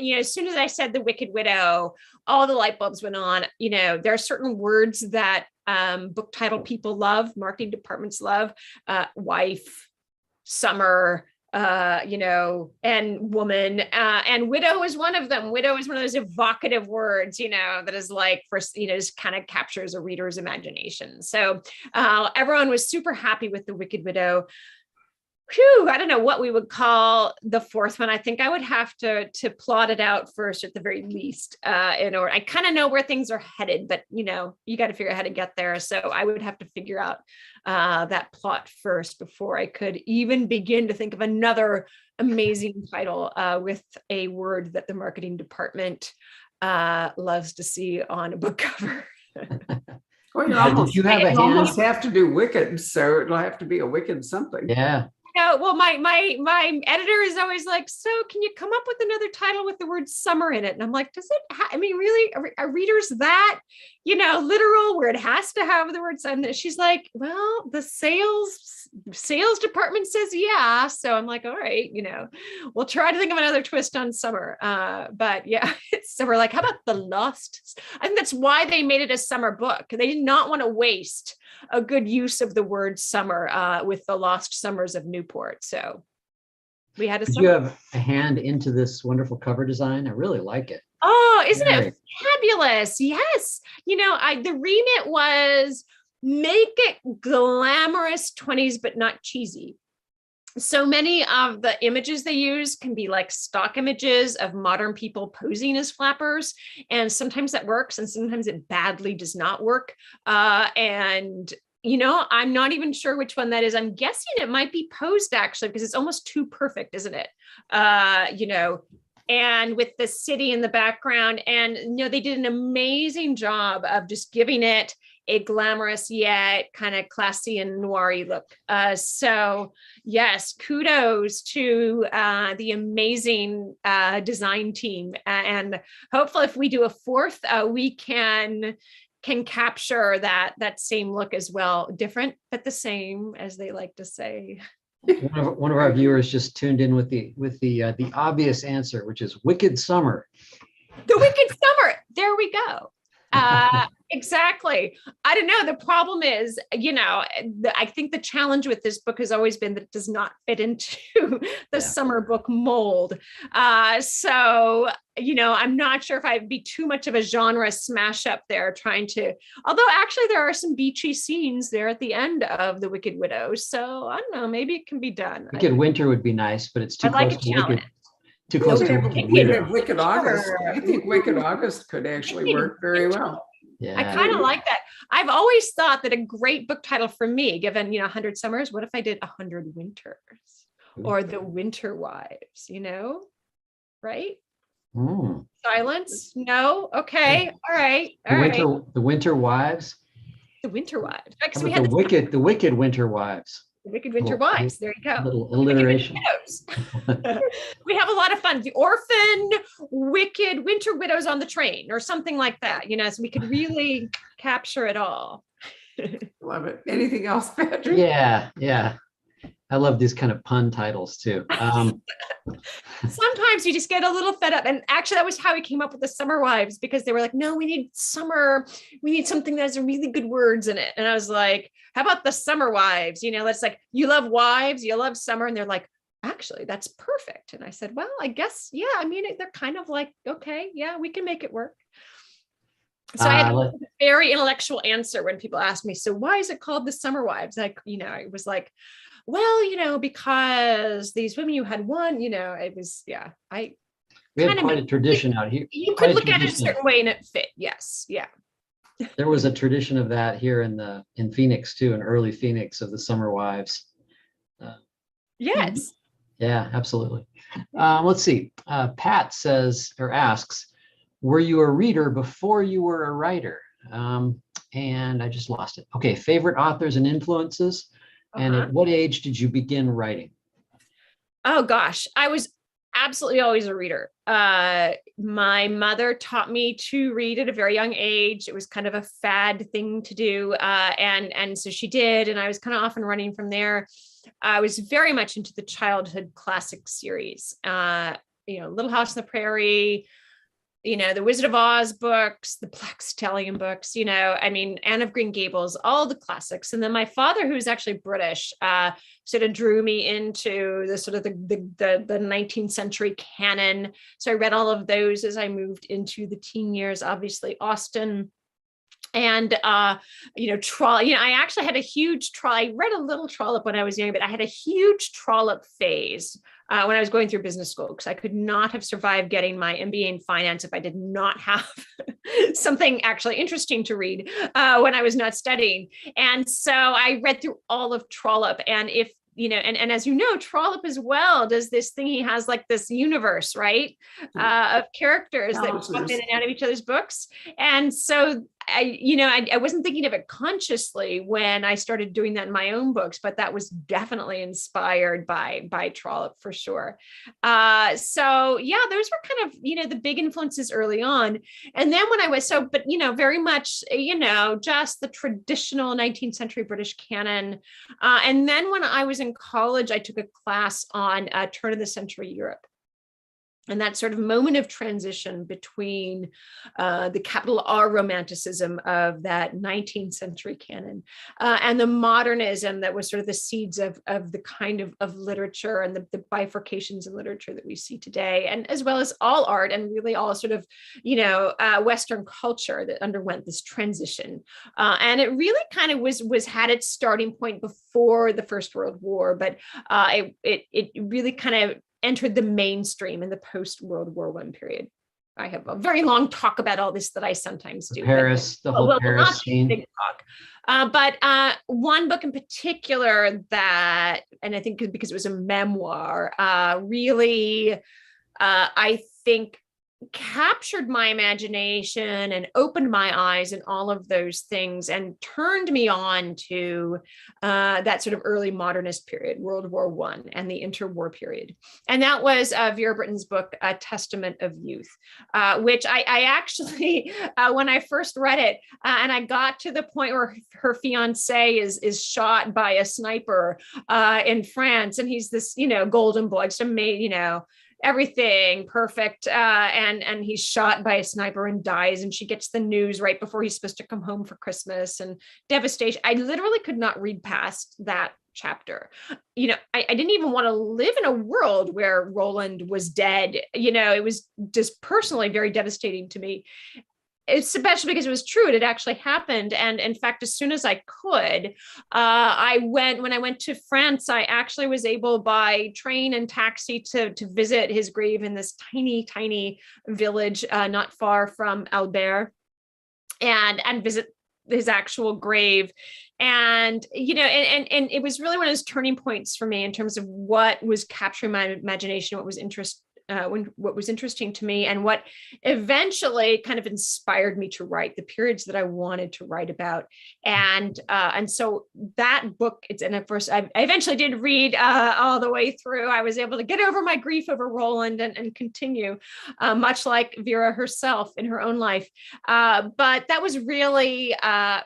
as soon as I said The Wicked Widow, all the light bulbs went on. There are certain words that book title people love, marketing departments love, wife, summer, and woman, and widow is one of them. Widow is one of those evocative words, that is like, just kind of captures a reader's imagination. So everyone was super happy with The Wicked Widow. Whew, I don't know what we would call the fourth one. I think I would have to plot it out first at the very least. In order, I kind of know where things are headed, but you got to figure out how to get there. So I would have to figure out that plot first before I could even begin to think of another amazing title with a word that the marketing department loves to see on a book cover. Well, you almost have to do wicked, so it'll have to be a wicked something. Yeah. Well, my editor is always like, so can you come up with another title with the word summer in it? And I'm like, does it, really, are readers that, literal where it has to have the word summer? She's like, well, the sales department says, yeah. So I'm like, all right, we'll try to think of another twist on summer. But yeah, so we're like, how about The Lost? I think that's why they made it a summer book. They did not want to waste a good use of the word summer with The Lost Summers of Newport. So we had Did you have a hand into this wonderful cover design? I really like it. Oh, isn't it fabulous? Yes. The remit was make it glamorous 20s, but not cheesy. So many of the images they use can be like stock images of modern people posing as flappers. And sometimes that works and sometimes it badly does not work. I'm not even sure which one that is. I'm guessing it might be posed actually, because it's almost too perfect, isn't it? And with the city in the background, and they did an amazing job of just giving it a glamorous yet kind of classy and noiry look. So yes, kudos to the amazing design team. And hopefully if we do a fourth, we can capture that same look as well. Different, but the same, as they like to say. One of our viewers just tuned in with the obvious answer, which is Wicked Summer. The Wicked Summer. There we go. Exactly. I don't know. The problem is, I think the challenge with this book has always been that it does not fit into the summer book mold. So, I'm not sure if I'd be too much of a genre smash up there trying to, although actually there are some beachy scenes there at the end of The Wicked Widow. So I don't know, maybe it can be done. Wicked Winter would be nice, but it's too close to Wicked. Too close to Wicked August. I think Wicked August could actually work very well. Yeah. I kind of like that. I've always thought that a great book title for me, given 100 summers, what if I did 100 winters or The Winter Wives, right? Silence. No. Okay. All right. The Winter Wives. The Winter Wives. Right, we had the Wicked Winter Wives. The Wicked Winter Wives. There you go. Little alliteration. We have a lot of fun. The Orphan Wicked Winter Widows on the Train or something like that, so we could really capture it all. Love it. Anything else, Patrick? Yeah. I love these kind of pun titles too. Sometimes you just get a little fed up. And actually, that was how we came up with the Summer Wives, because they were like, no, we need summer. We need something that has really good words in it. And I was like, how about the Summer Wives? You know, that's like, you love wives, you love summer. And they're like, actually, that's perfect. And I said, well, I guess, yeah, I mean, they're kind of like, okay, yeah, we can make it work. So I had a very intellectual answer when people asked me, so why is it called the Summer Wives? Like, you know, it was like, well, you know, because these women, you had one, you know, it was, yeah, we have quite a tradition out here. You could look at it a certain way and it fit. Yes. Yeah. There was a tradition of that here in Phoenix too, in early Phoenix, of the Summer Wives. Yes. Yeah, absolutely. Let's see. Pat says or asks, were you a reader before you were a writer? And I just lost it. Okay, favorite authors and influences. And at what age did you begin writing? Oh gosh, I was absolutely always a reader. My mother taught me to read at a very young age. It was kind of a fad thing to do. And so she did, and I was kind of off and running from there. I was very much into the childhood classic series, you know, Little House on the Prairie, you know, the Wizard of Oz books, the Black Stallion books, you know, I mean, Anne of Green Gables, all the classics. And then my father, who's actually British, sort of drew me into the sort of the 19th century canon. So I read all of those as I moved into the teen years, obviously Austen. And, you know, I actually had a huge I read a little Trollope when I was young, but I had a huge Trollope phase when I was going through business school, because I could not have survived getting my MBA in finance if I did not have something actually interesting to read when I was not studying. And so I read through all of Trollope. And if, you know, and as you know, Trollope as well does this thing. He has like this universe, right, of characters that pop in and out of each other's books. And so I wasn't thinking of it consciously when I started doing that in my own books, but that was definitely inspired by Trollope for sure. So yeah, those were kind of, you know, the big influences early on. And then when I was but you know, very much, you know, just the traditional 19th century British canon. And then when I was in college, I took a class on turn of the century Europe. And that sort of moment of transition between the capital R romanticism of that 19th century canon and the modernism that was sort of the seeds of the kind of literature and the bifurcations in literature that we see today, and as well as all art and really all sort of, you know, Western culture that underwent this transition. And it really kind of was had its starting point before the First World War, but it really kind of entered the mainstream in the post-World War I period. I have a very long talk about all this that I sometimes do. Paris, the whole Paris scene. Big talk. But one book in particular that, and I think because it was a memoir, really, I think captured my imagination and opened my eyes and all of those things and turned me on to that sort of early modernist period, World War I and the interwar period. And that was Vera Britton's book, A Testament of Youth, which I actually, when I first read it, and I got to the point where her fiance is shot by a sniper in France, and he's this, you know, golden boy, just made, you know, everything perfect, and he's shot by a sniper and dies, and she gets the news right before he's supposed to come home for Christmas, and devastation. I literally could not read past that chapter. You know, I didn't even want to live in a world where Roland was dead. You know, it was just personally very devastating to me. Especially because it was true, it had actually happened. And in fact, as soon as I could, when I went to France, I actually was able by train and taxi to visit his grave in this tiny, tiny village not far from Albert, and visit his actual grave. And, you know, and it was really one of those turning points for me in terms of what was capturing my imagination, what was interesting to me, and what eventually kind of inspired me to write the periods that I wanted to write about. And so that book, and at first I eventually did read all the way through. I was able to get over my grief over Roland and continue, much like Vera herself in her own life. But that was really,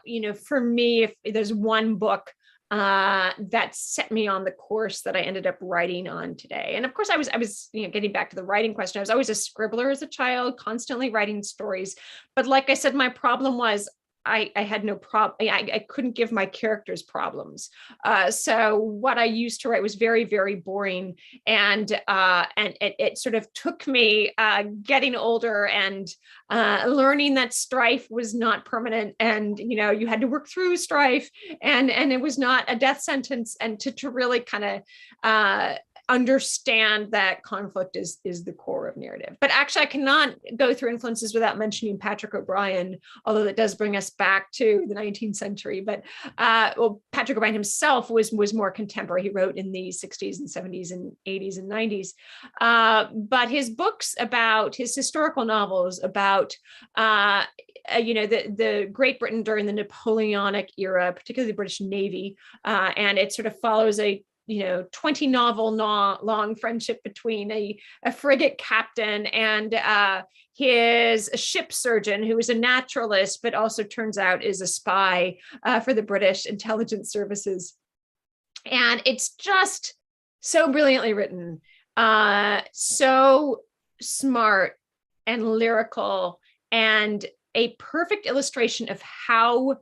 you know, for me, if there's one book that set me on the course that I ended up writing on today. And of course, I was, getting back to the writing question. I was always a scribbler as a child, constantly writing stories. But like I said, my problem was I had no problem. I couldn't give my characters problems. So what I used to write was very, very boring. And it sort of took me getting older and learning that strife was not permanent. And, you had to work through strife and it was not a death sentence. And to really kind of understand that conflict is the core of narrative. But actually, I cannot go through influences without mentioning Patrick O'Brian, although that does bring us back to the 19th century. But Patrick O'Brian himself was more contemporary. He wrote in the 60s and 70s and 80s and 90s. But his books about his historical novels about the Great Britain during the Napoleonic era, particularly the British Navy, and it sort of follows a 20 novel long friendship between a frigate captain and his ship surgeon, who is a naturalist, but also turns out is a spy for the British intelligence services. And it's just so brilliantly written, so smart and lyrical, and a perfect illustration of how,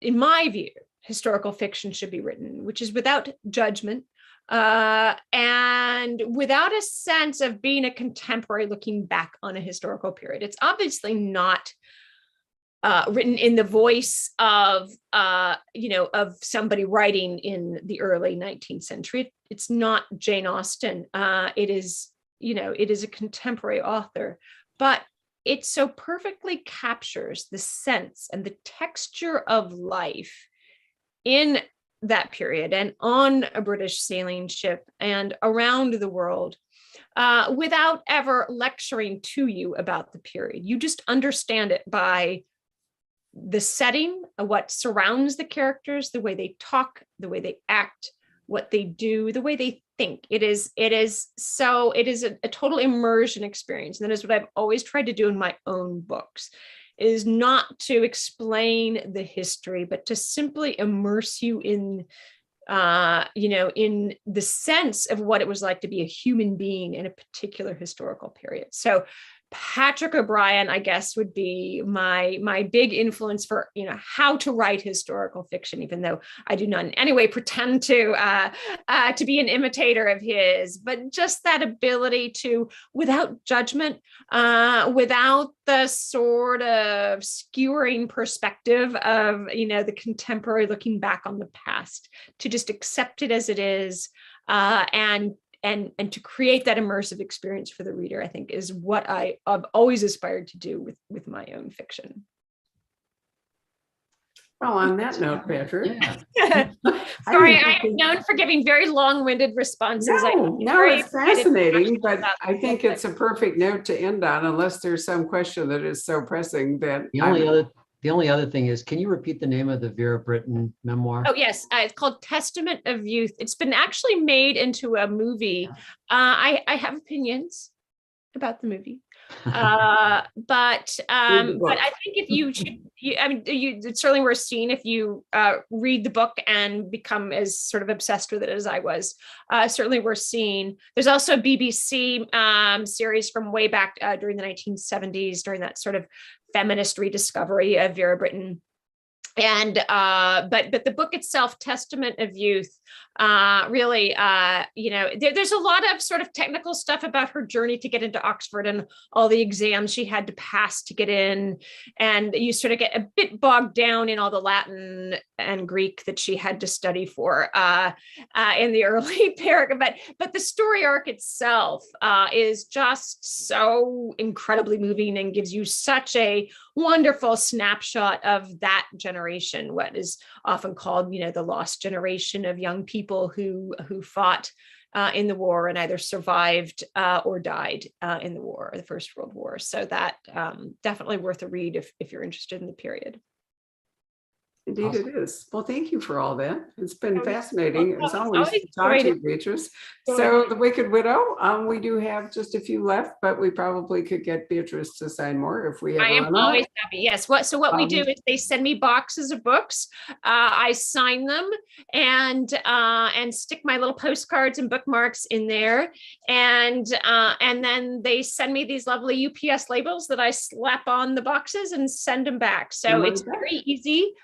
in my view, historical fiction should be written, which is without judgment and without a sense of being a contemporary looking back on a historical period. It's obviously not written in the voice of somebody writing in the early 19th century. It's not Jane Austen. It is a contemporary author, but it so perfectly captures the sense and the texture of life in that period and on a British sailing ship and around the world without ever lecturing to you about the period. You just understand it by the setting, what surrounds the characters, the way they talk, the way they act, what they do, the way they think. It is a total immersion experience. And that is what I've always tried to do in my own books, is not to explain the history, but to simply immerse you in, in the sense of what it was like to be a human being in a particular historical period. So Patrick O'Brian, I guess, would be my big influence for, how to write historical fiction, even though I do not in any way pretend to be an imitator of his, but just that ability to, without judgment, without the sort of skewering perspective of, the contemporary looking back on the past, to just accept it as it is, and to create that immersive experience for the reader, I think, is what I've always aspired to do with my own fiction. Well, on that note, Beatriz. Yeah. Sorry, I am known for giving very long-winded responses. No, it's fascinating, but I think it's a perfect note to end on, unless there's some question that is so pressing that the only other thing is, can you repeat the name of the Vera Brittain memoir? Oh, yes. It's called Testament of Youth. It's been actually made into a movie. I have opinions about the movie. But I think if you it's certainly worth seeing if you read the book and become as sort of obsessed with it as I was. Certainly worth seeing. There's also a BBC series from way back during the 1970s, during that sort of feminist rediscovery of Vera Brittain. And but the book itself, Testament of Youth, really, there's a lot of sort of technical stuff about her journey to get into Oxford and all the exams she had to pass to get in, and you sort of get a bit bogged down in all the Latin and Greek that she had to study for in the early paragraph. But the story arc itself is just so incredibly moving and gives you such a wonderful snapshot of that generation, what is often called, the lost generation of young people who fought in the war and either survived or died in the war, the First World War. So that definitely worth a read if you're interested in the period. Indeed Awesome. it is. Well, thank you for all that. It's been Oh, fascinating as it's always always to talk to great. you, Beatrice. So The Wicked Widow, we do have just a few left, but we probably could get Beatrice to sign more if we I ever am run always out. happy. Yes. What we do is they send me boxes of books. I sign them and stick my little postcards and bookmarks in there. And then they send me these lovely UPS labels that I slap on the boxes and send them back. So it's very easy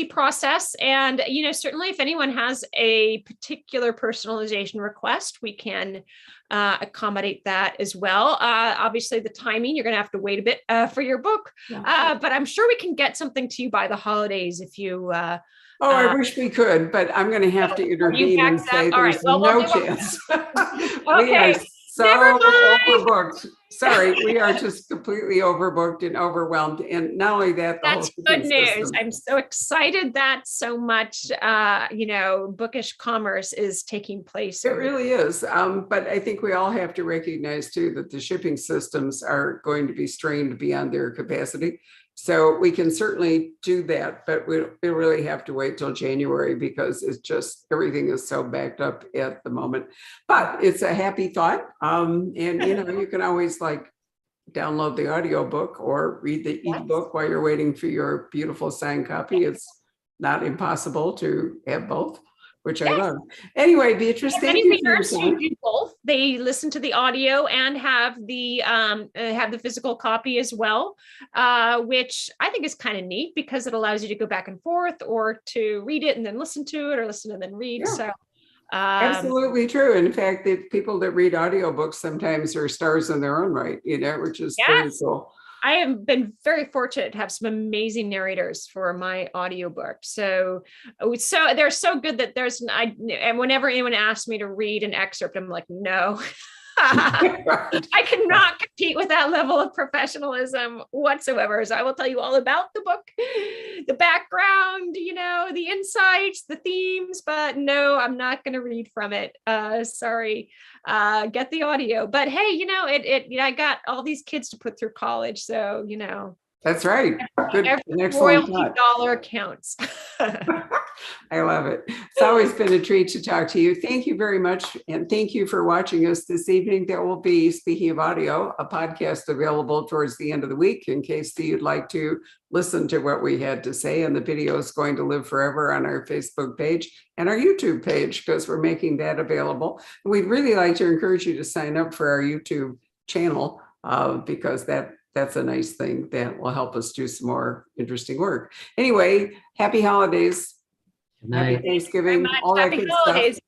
process. And, certainly if anyone has a particular personalization request, we can accommodate that as well. Obviously the timing, you're going to have to wait a bit for your book, but I'm sure we can get something to you by the holidays if you, I wish we could, but I'm going to have to intervene and say there's no chance. We are so overbooked. Sorry, we are just completely overbooked and overwhelmed. And not only that, that's good news. I'm so excited that so much, bookish commerce is taking place. It really is. But I think we all have to recognize too that the shipping systems are going to be strained beyond their capacity. So we can certainly do that, but we really have to wait till January because it's just everything is so backed up at the moment. But it's a happy thought. And you can always download the audiobook or read the ebook while you're waiting for your beautiful signed copy. It's not impossible to have both, which I love. Anyway, Beatrice, thank you for your time. Do both. They listen to the audio and have the physical copy as well, which I think is kind of neat because it allows you to go back and forth or to read it and then listen to it or listen and then read. Yeah. So absolutely true. In fact, the people that read audiobooks sometimes are stars in their own right, which is very cool. I have been very fortunate to have some amazing narrators for my audiobook. So they're so good that and whenever anyone asks me to read an excerpt, I'm like, no. I cannot compete with that level of professionalism whatsoever. So I will tell you all about the book, the background, the insights, the themes, but no, I'm not going to read from it. Sorry. Get the audio. But hey, I got all these kids to put through college. So, that's right. Good. Every royalty dollar counts. I love it. It's always been a treat to talk to you. Thank you very much. And thank you for watching us this evening. There will be, speaking of audio, a podcast available towards the end of the week in case you'd like to listen to what we had to say. And the video is going to live forever on our Facebook page and our YouTube page because we're making that available. And we'd really like to encourage you to sign up for our YouTube channel because that's a nice thing that will help us do some more interesting work. Anyway, happy holidays. Good night. Happy Thanksgiving, all that good stuff.